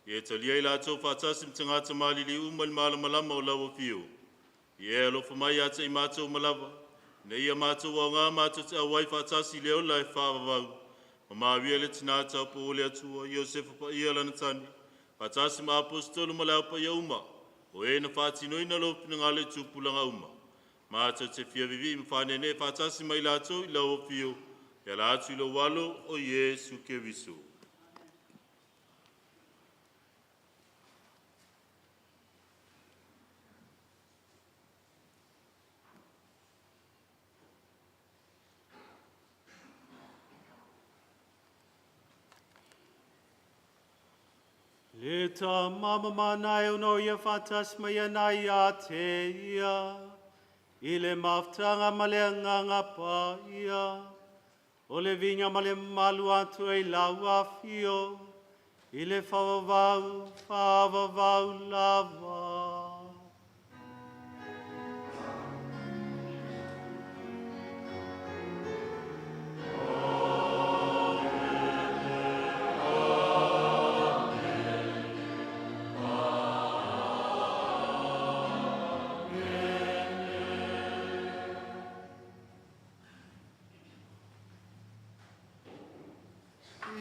E talia I lātou whātasim tangata malili umal malamalama o lawa fio. E alofa mai ata I mātou malawa. Ne ia mātou o ngā mātou te awai whātasi leo lai whāwawau. Ma mawia le tinata po ole atua Iosefa pa ia lana tani. Whātasim apostolo malau pa ia uma. O e na whātinoina lopina ngale tūpulanga uma. Mātou te fia vivi mwhanene whātasi mai lātou I lau o fio. Ia lātou I lo walo o Iesu ke viso. Le ta mama manai uno ia whātasi mai anai a te ia. I le maftanga ma le nganga pa ia. O le vinga ma le malu atu e lau a fio. I le whawawau lava.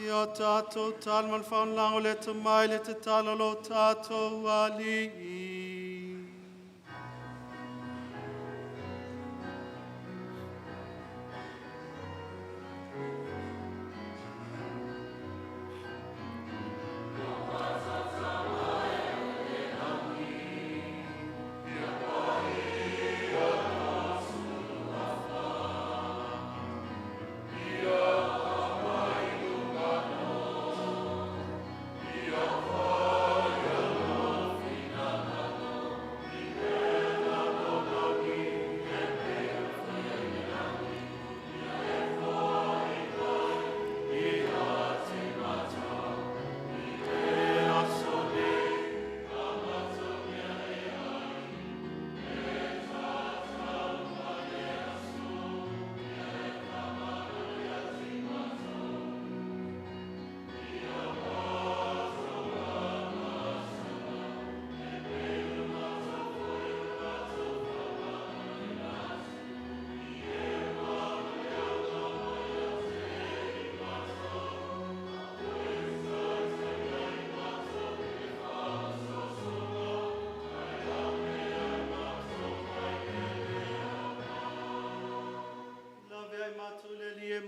Ia tātou tālman whaunlango le te mai le te tālolo tātou ali.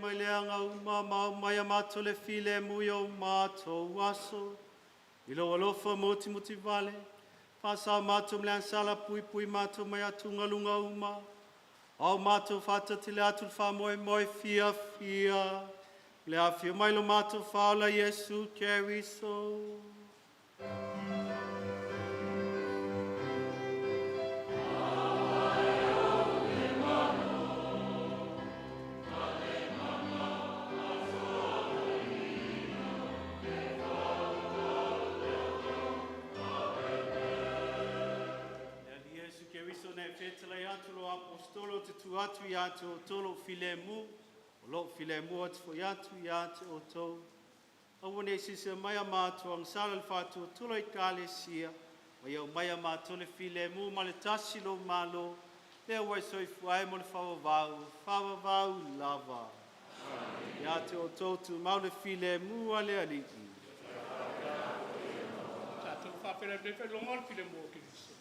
mai le anga uma mau mai a mātou le file mui o mātou aso. I lo alofa moti muti vale. Pasa mātou mle ansala pui pui mātou mai atunga lunga uma. Au mātou whata te le atu wha moe moe fia fia. Le a fia mai lo mātou whaola Yesu Keriso. Fetele atu lo apostolo te tu atu i atu o tolo filemu, o lo filemu atu fo i atu i atu o tau. Awane sisa mai a mātua ang sala le whātua tolo i kāle sia, o iau mai a mātua le filemu ma le tasi lo malo, lea wai soi fuai mo le whawavau lava. I atu o tau tu mau le filemu a le aliki. Tātou whapera blefe longa le filemu o Kiriso.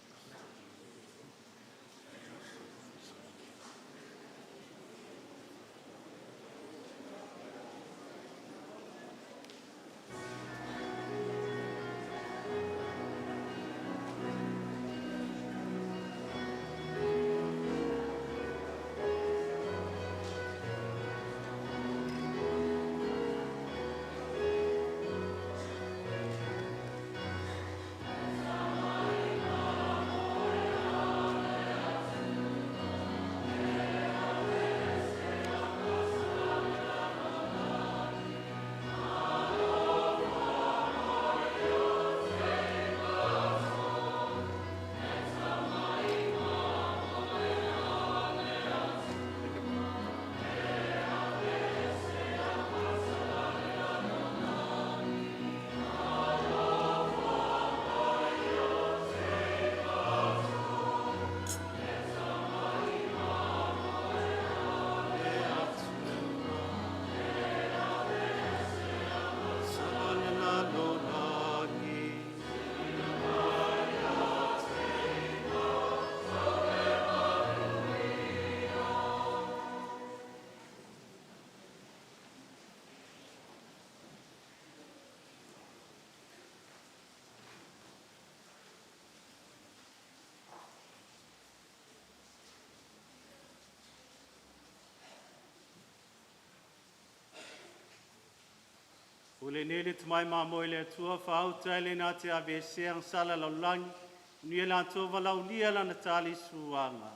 Ule nele tumai ma moe le tua whauta ele nā te AVC ang sala lau langi, nui la tō walau lia la na tali suanga.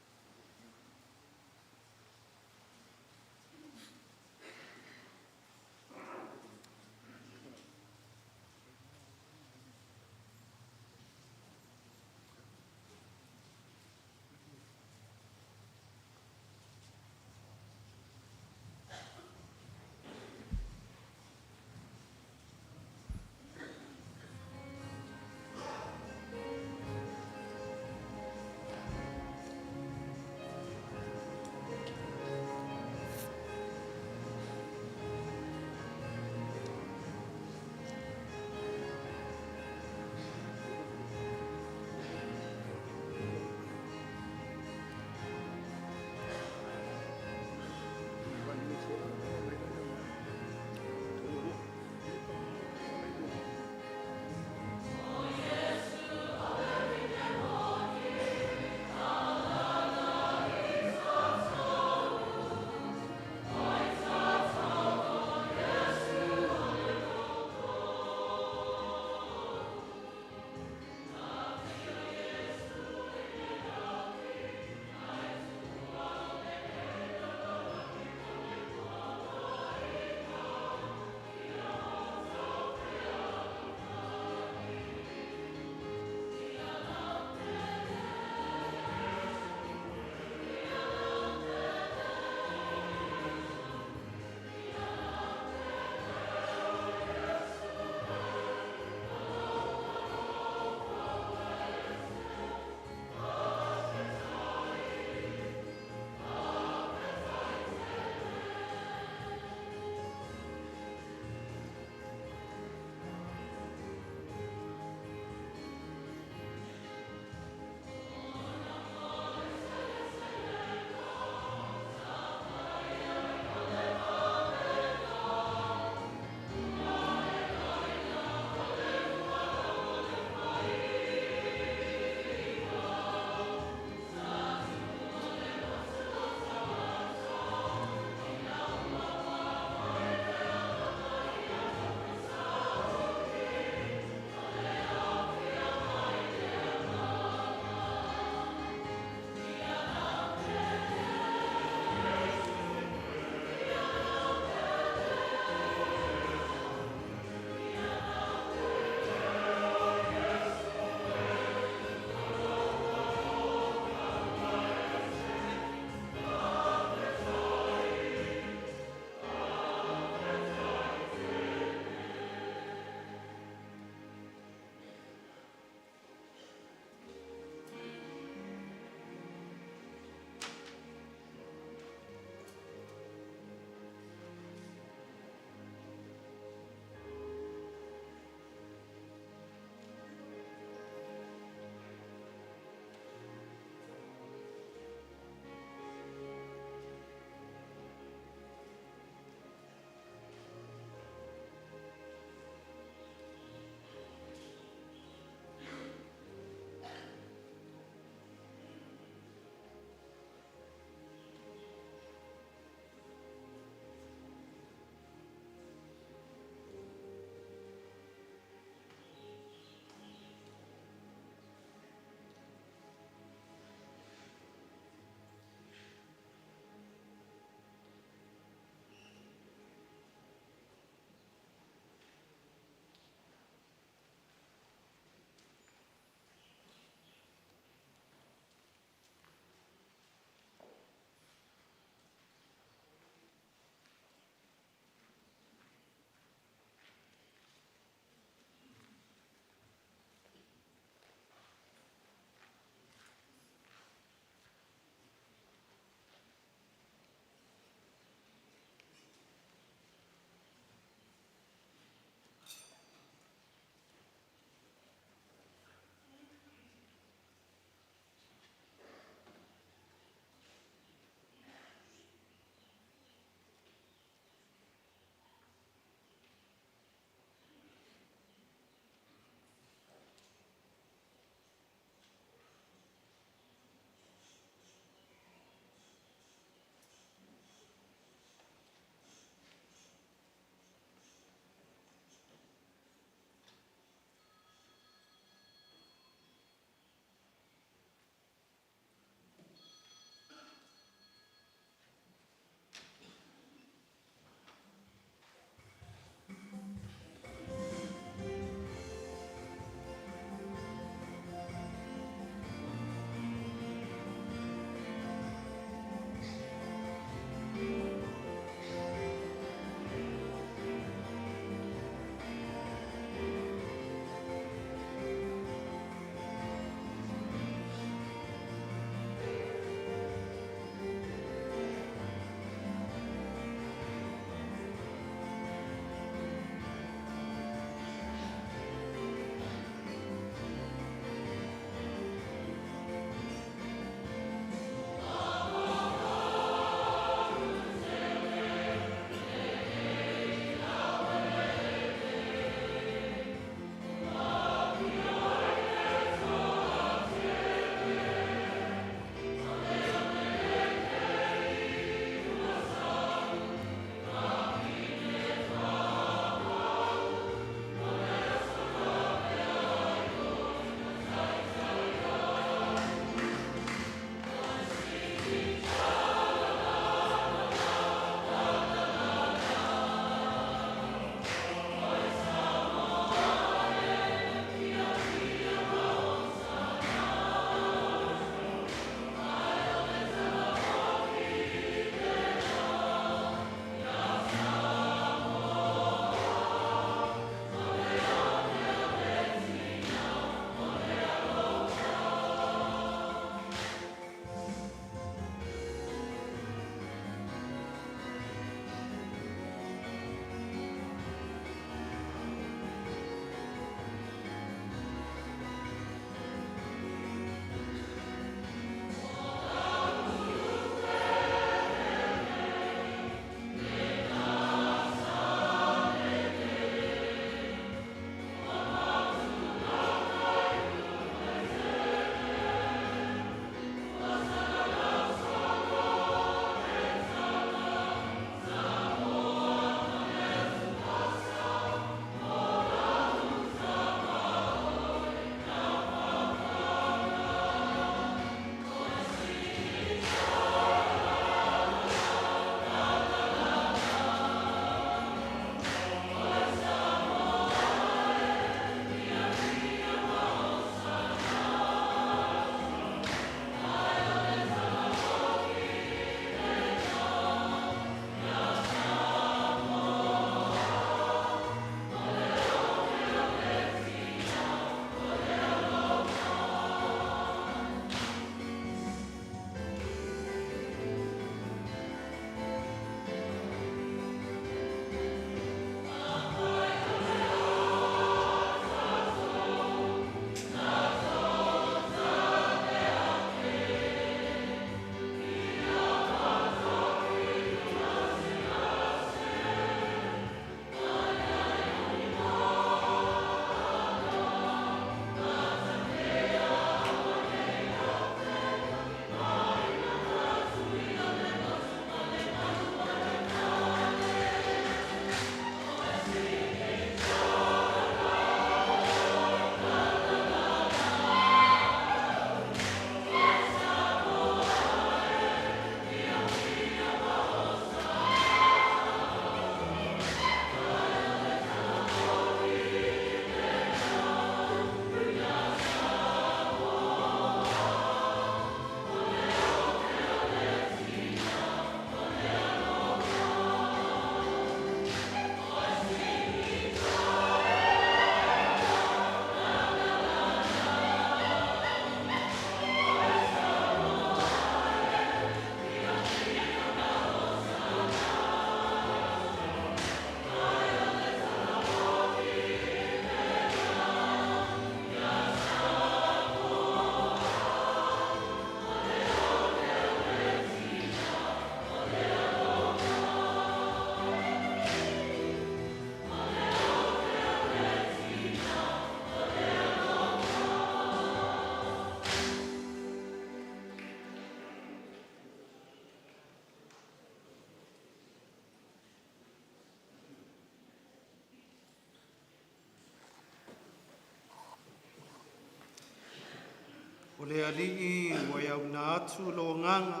le alii wa iau na atu lo nganga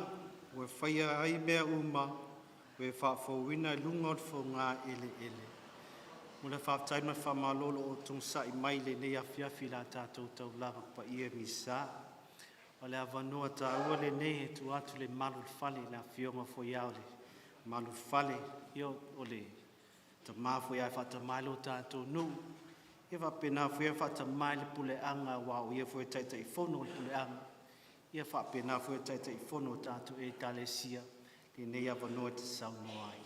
wa whaia ai mea uma we whaafowina lunga o fo ngā ele ele. Mula whaaftai ma whamalolo o tungsai mai le nei afiafi la tātou tau lava pa ia misa. O le avanua ta ua le nei e tu atu le malu fale la fionga fo iau le malu fale io o le ta mafo ia whata mailo tātou nu. Ia pena fo ia whata mai le pule anga wau ia fo e taita i fono le pule anga. Ia pena fo e taita i fono tātou e talesia le nei avanua te sauno ai.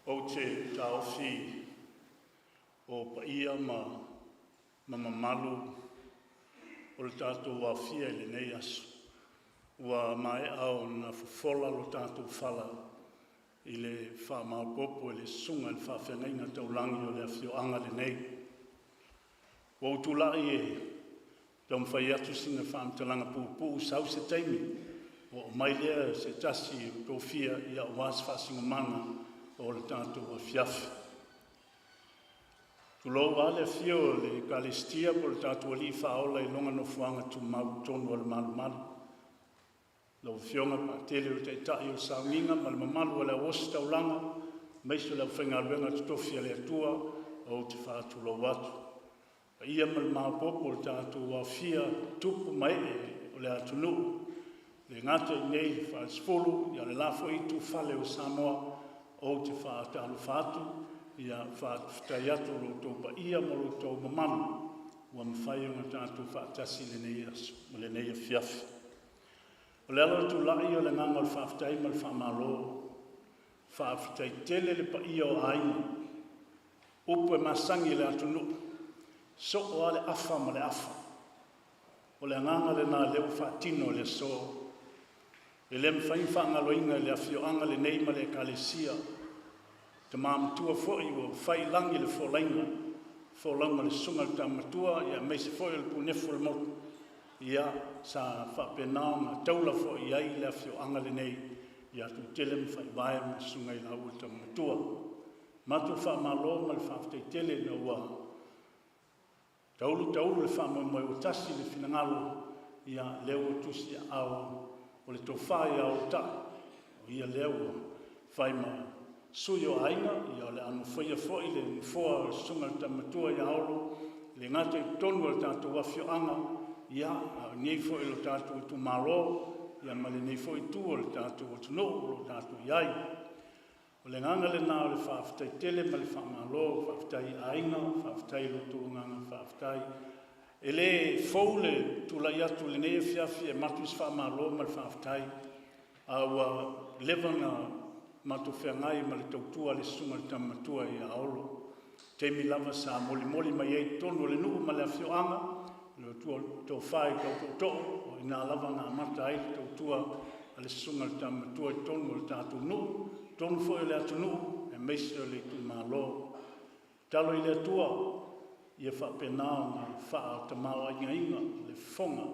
O te taofi o paia ma mamalu o le tātou wafia le nei asu. Ua mai au na fufola lo tātou whala i le whamaupopo i le sunga le whawhengainga taulangi o le awhioanga le nei. Ua utulai e tau mwhai atu singa whamtalanga pupu sau se teimi o mai lea se tasi o tōwhia i a was whasinga mana o le tātou a fiafi. Tulou ale fio le kalestia po le tātou li whaola i longa no fuanga tu mau tonu o le malu malu. Lau fionga pa tele o te tai o sauninga ma le mamalu o le awosi taulanga meiso lau whainga luenga tutofia le atua o te whaatulou atu. Pa ia ma le maapopo o le tātou a fia tupu mai o le atunu. Le ngata i nei whaasfolu ia le lafo i tu whale o Samoa o te whaatalu whaatu, ia whaatai atu lo tō pa ia mo lo tō mamanu, ua mwhai o ngā tātou whaatasi le nei a fiafi. O le alo tu lai o le nganga o le whaatai ma le whaamalo, whaatai tele le pa ia o aina, upu e masangi le atu nu, so o ale afa ma le afa. O le nganga le nā leu whaatino le so, e le mwhai whaangaloinga le awhioanga le nei ma le kalesia. Te māmatua fwoi o whai langi le wholainga. Wholaunga le sunga le tāmatua, ia meise fwoi le punefo le motu. Ia sa whapenao ngā taula fwoi ai le awhioanga le nei. Ia tu tele mwhai wae ma sunga i lau le tāmatua. Matu whaamalo ma le whaaftei tele na ua. Taulu le whaamamoi o tasi le finangalo. Ia leo tusi au. O le tōwhai au ta, o ia leo whai ma sui o aina, ia o le anu whaia fwoi le nfoa o sunga le tamatua i aolo, le ngata i tonu o le tātou wawhioanga, ia nei fwoi lo tātou i tu maro, ia ma le nei fwoi tu o le tātou o tuno, o le tātou iai. O le nganga le nā o le whaaftai tele, ma le whaamalo, whaaftai aina, whaaftai lo tu nganga, whaaftai e le foule tulai atu le nei fiafi e matus whaamalo ma le whaaftai a ua levanga matu whengai ma le tautua le sunga le tamatua i aolo. Teimi lava sa moli mai ei tonu le nuu ma le awhioanga le tau whai tau o ina lava ngā mata ai tautua le sunga le tamatua i tonu le tātou nuu, tonu fo le atu nuu e meisa le tu malo. Talo i le atua ia whapenao ngā wha te mawa inga le whonga,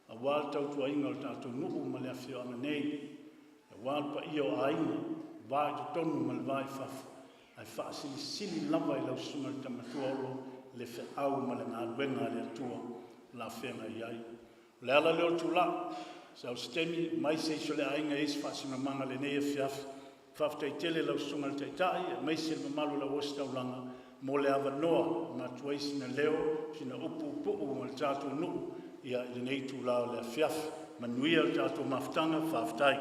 a wāl tautua inga le tātou nuku ma le awhioanga nei, a wāl pa ia o aina, wāi te tonu ma le wāi whafu, ai wha sili lava i lau sunga le tamatua olo, le wha au ma le ngā ruenga le atua, la whenga iai. Le ala leo tu la, sa o stemi, mai se iso le ainga isi whasina manga le nei a fiafi, whaftai tele lau sunga le taitai, mai se le mamalu lau ostaulanga, mo le avanoa ma tuai sina leo, sina upu o le tātou nuu, ia le nei tu lao le fiafi, manuia le tātou maftanga, whaftai.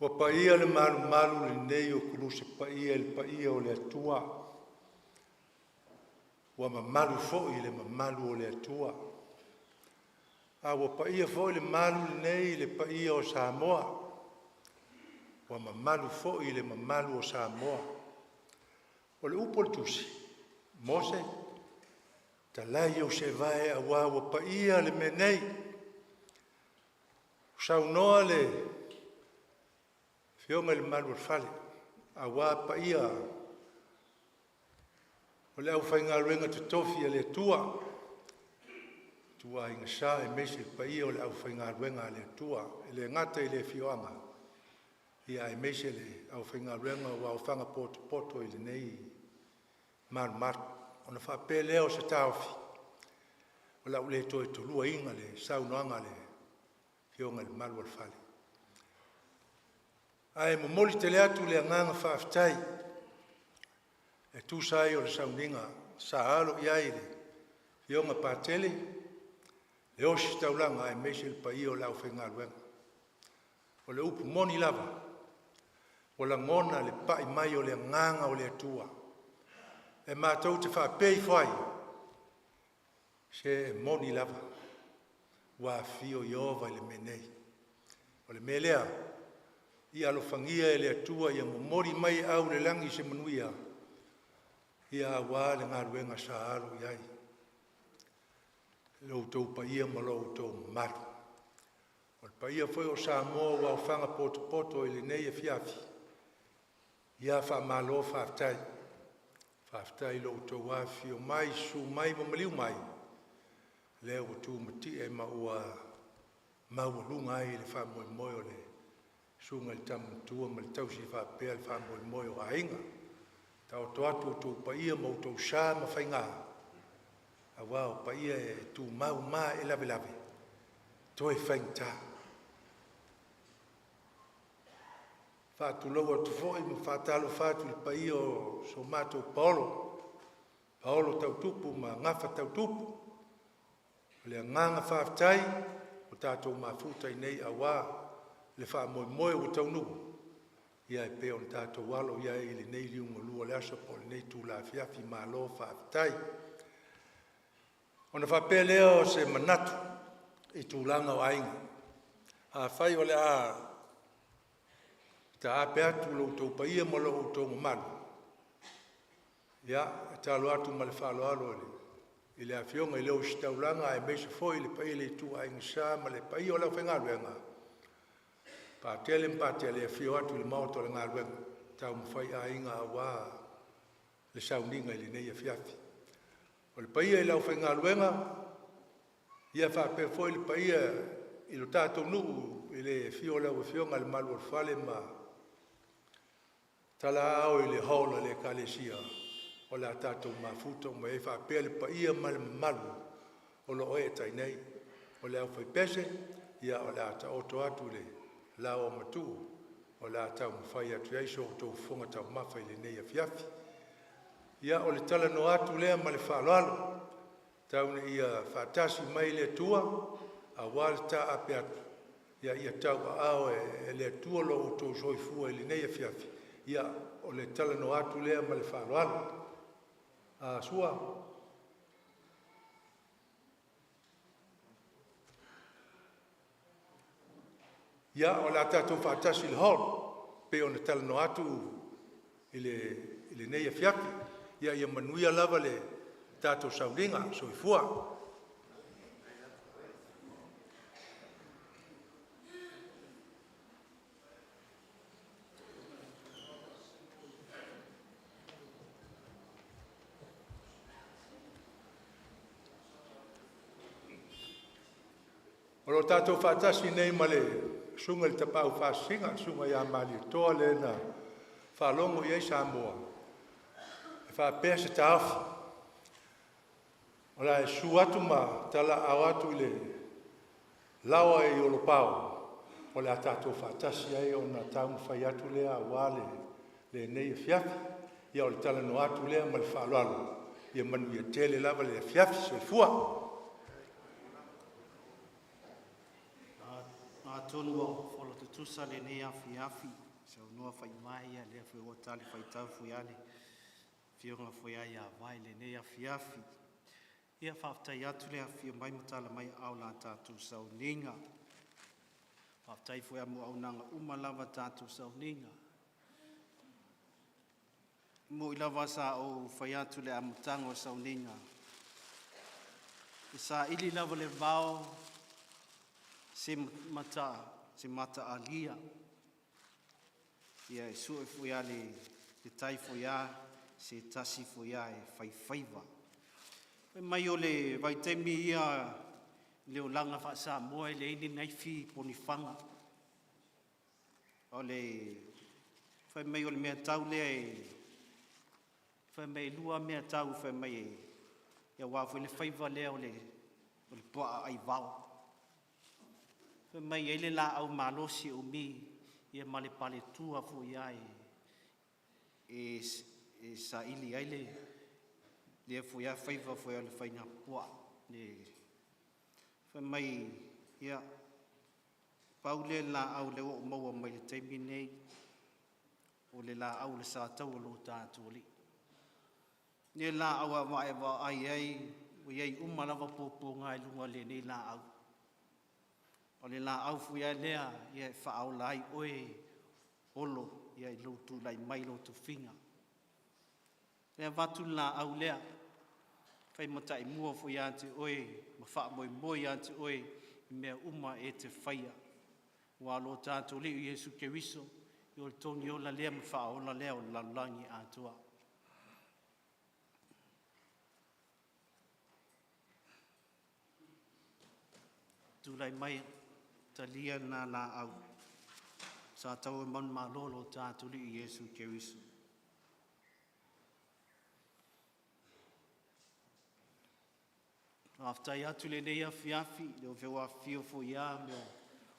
Wa paia le malu le nei o kuluse paia le paia o le atua. ua mamalu fo'i le mamalu o le atua. A ua paia fo'i le malu lenei le paia o Samoa. Ua mamalu fo'i le mamalu o Samoa. O le upo le tusi, Mose, talai au se vae a ua paia le menei. Saunoa le fionga le malu fale. A ua paia o le au whainga ruenga tutofi le tua. Tua inga sa e mese paia o le au whainga ruenga le tua. E le ngata i le fioanga. Ia e mese le au whainga ruenga wa au whanga poto i le nei mar. Ona whape leo se taufi. O la ule toi tolua inga le saunoanga le fionga le malu al fale. Ai momoli te le atu le nganga whaaftai. E tu sai o le sauninga sa alo iai le fionga patele. Le osi taulanga e mese le paia o lau whainga ruenga. O le upu moni lava. O la ngona le pai mai o le nganga o le atua. E mātou te whapei whai. Se moni lava. Wa fio iova le menei. O le melea. I alofangia e le atua i mori mai au le langi se manuia. Ia awa le ngā ruenga sa alo iai. Lo tau paia ma lo tau maru. O le paia foi o Samoa wa o whanga poto i le nei e fiafi. Ia wha malo whaftai. Whaftai lo tau wafi o mai su mai ma maliu mai. Leo o tu mati e ma ua maua lunga i le wha moe moe o le sunga le tamu tua ma le tausi wha pēr wha moe moe o ainga. Tau to atu o tau paia ma o tau sā ma whainga. A wao paia e tu mau ma e lave lave. Toi whaingta. Whātu lau atu fōi ma whātalo whātu le paia o so mātou Paolo. Paolo tau tupu ma ngafa tau tupu. Le nganga whāftai o tātou mafutai nei a wā. Le wha moe moe o tau nuku. Ia e peo na tātou walo ia e le nei liunga lua le aso po le nei tū la fiafi ma lo whaafitai. Ona whapea leo se manatu i tūlanga o ainga. A whai o le a ta ape atu lo tau paia mo lo tau malu. Ia, e talo atu ma le whalo alo le. I le awhionga i leo si taulanga e meise foi le paia le tū ainga sa ma le paia o lau whengaluenga. Pa tele e fio atu le mauto le ngā ruenga. Tau mwhai a inga a wā le sauninga i le nei a fiafi. O le paia i lau whai ngā ruenga, ia whape foi le paia i lo tātou nuku i le fio lau e fionga le malu al fale ma tala au i le hola le kalesia o le tātou mafuta o me e whape le paia ma le malu o lo oe tai nei o le au whai pese ia o le ata oto atu le la o matu o la tau mwhai atu eiso o tau whonga tau mawhai le nei a fiafi. Ia o le tala no atu lea ma le whaloalo. Tau ne ia whatasi mai le tua a wale ta ape atu. Ia tau a ao e le tua lo o tau soifua i le nei a fiafi. Ia o le tala no atu lea ma le whaloalo. A sua. Ia o la tātou whaatasi le horo, pe o na tala no atu i le nei a fiafi. Ia ia manuia lava le tātou sauringa, so i fua. O lo tātou whaatasi nei ma le sunga le tapau whaasinga, sunga ia mali toa le na whalongo i eisa moa. E whaapea se taafi. O la e su atu ma tala au atu le lawa e Uluao. O le a tātou whaatasi ai o na taunga whai atu lea wale le nei e fiafi. Ia o le tala no atu lea ma le whaaloalo. Ia manu ia tele lava le fiafi so i fua. Tonu o folo te tusa le nei afi afi. Se o noa whai mai a lea whi o tali whai tau fui ale. fionga foia ia vai le nei afiafi. Ia whaftai atu le afio mai matala mai au la tātou sauninga. Whaftai foia mo au nanga umalawa tātou sauninga. Mo ilawa sa o whai atu le amutango sauninga. Isa ili lava le vao se mata alia. Ia e sue foia le tai foia se tasi foia e whaifaiva. Mai o le vaitemi ia leo langa whaasa moa le ini naifi poni whanga. O le whai mai o le mea tau lea whai mai lua mea tau whai mai ia wafu le whaiva lea o le poa ai vau. Whai mai ele la au malosi o mi ia male pale tua fu ia e sa ili aile le foia faiva foia le fainga poa le fa mai ia paule la au le o mau mai le taimi nei o le la au le sa tau lo tātou li ne la au a va ai o ia uma lava popo ngai lunga le nei la au o le la au foia lea ia fa au lai oe olo ia lo tu lai mai lo tu finga le vatu la au lea fai matai mua fo ia te oe ma fa moi ante oe me uma e te faia wa lo tātou li Yesu Keriso yo toni o la lea ma fa o la lea o la langi atua tu lai mai talia na la au sa tau man ma lo tātou li Yesu Keriso. Aftai atu le nei afiafi, leo whewa fio fo ia, meo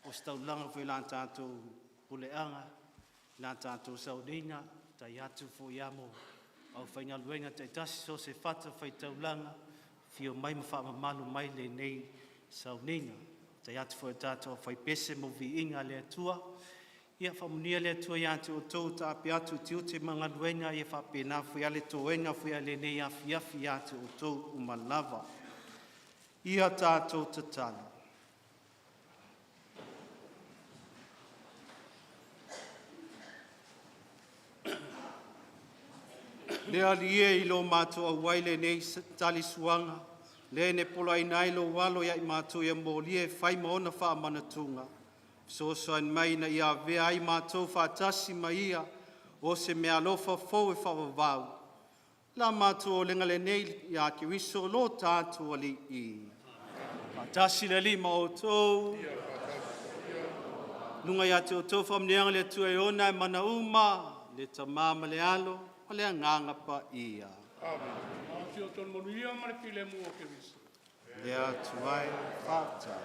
o stau langa fo la tātou puleanga, la tātou sauninga, tai atu fo ia mo, au whainga luenga tai tasi so se fata whai tau langa, fio mai ma wha malu mai le nei sauninga, tai atu fo tātou whai pese mo vi inga le atua, ia whamunia le atua ia te o tau ta api atu tiu te mga luenga, ia wha pena fo ia le toenga fo ia le nei afiafi ia te o tau umalava. Ia tātou tatana. Lea lie I lo mātou au waile nei tali suanga, le ne pola I nai lo walo ia I mātou ia mō lie whai maona wha manatunga. So soan mai na ia vea I mātou whātasi mai ia, o se mea lofa fau e whawawau. La mātou o lenga le nei ia ki wiso lo tātou ali I. Tasi le lima o tō. Nunga ia te o tō whamneanga le tua e ona e mana uma, le tamama le alo, o le anganga pa ia. Amen. Tio ton monuia ma le pile mua ke visi. Le atuai whātai.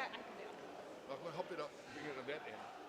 I can do it. I'm going to hop it up, bring it to that end.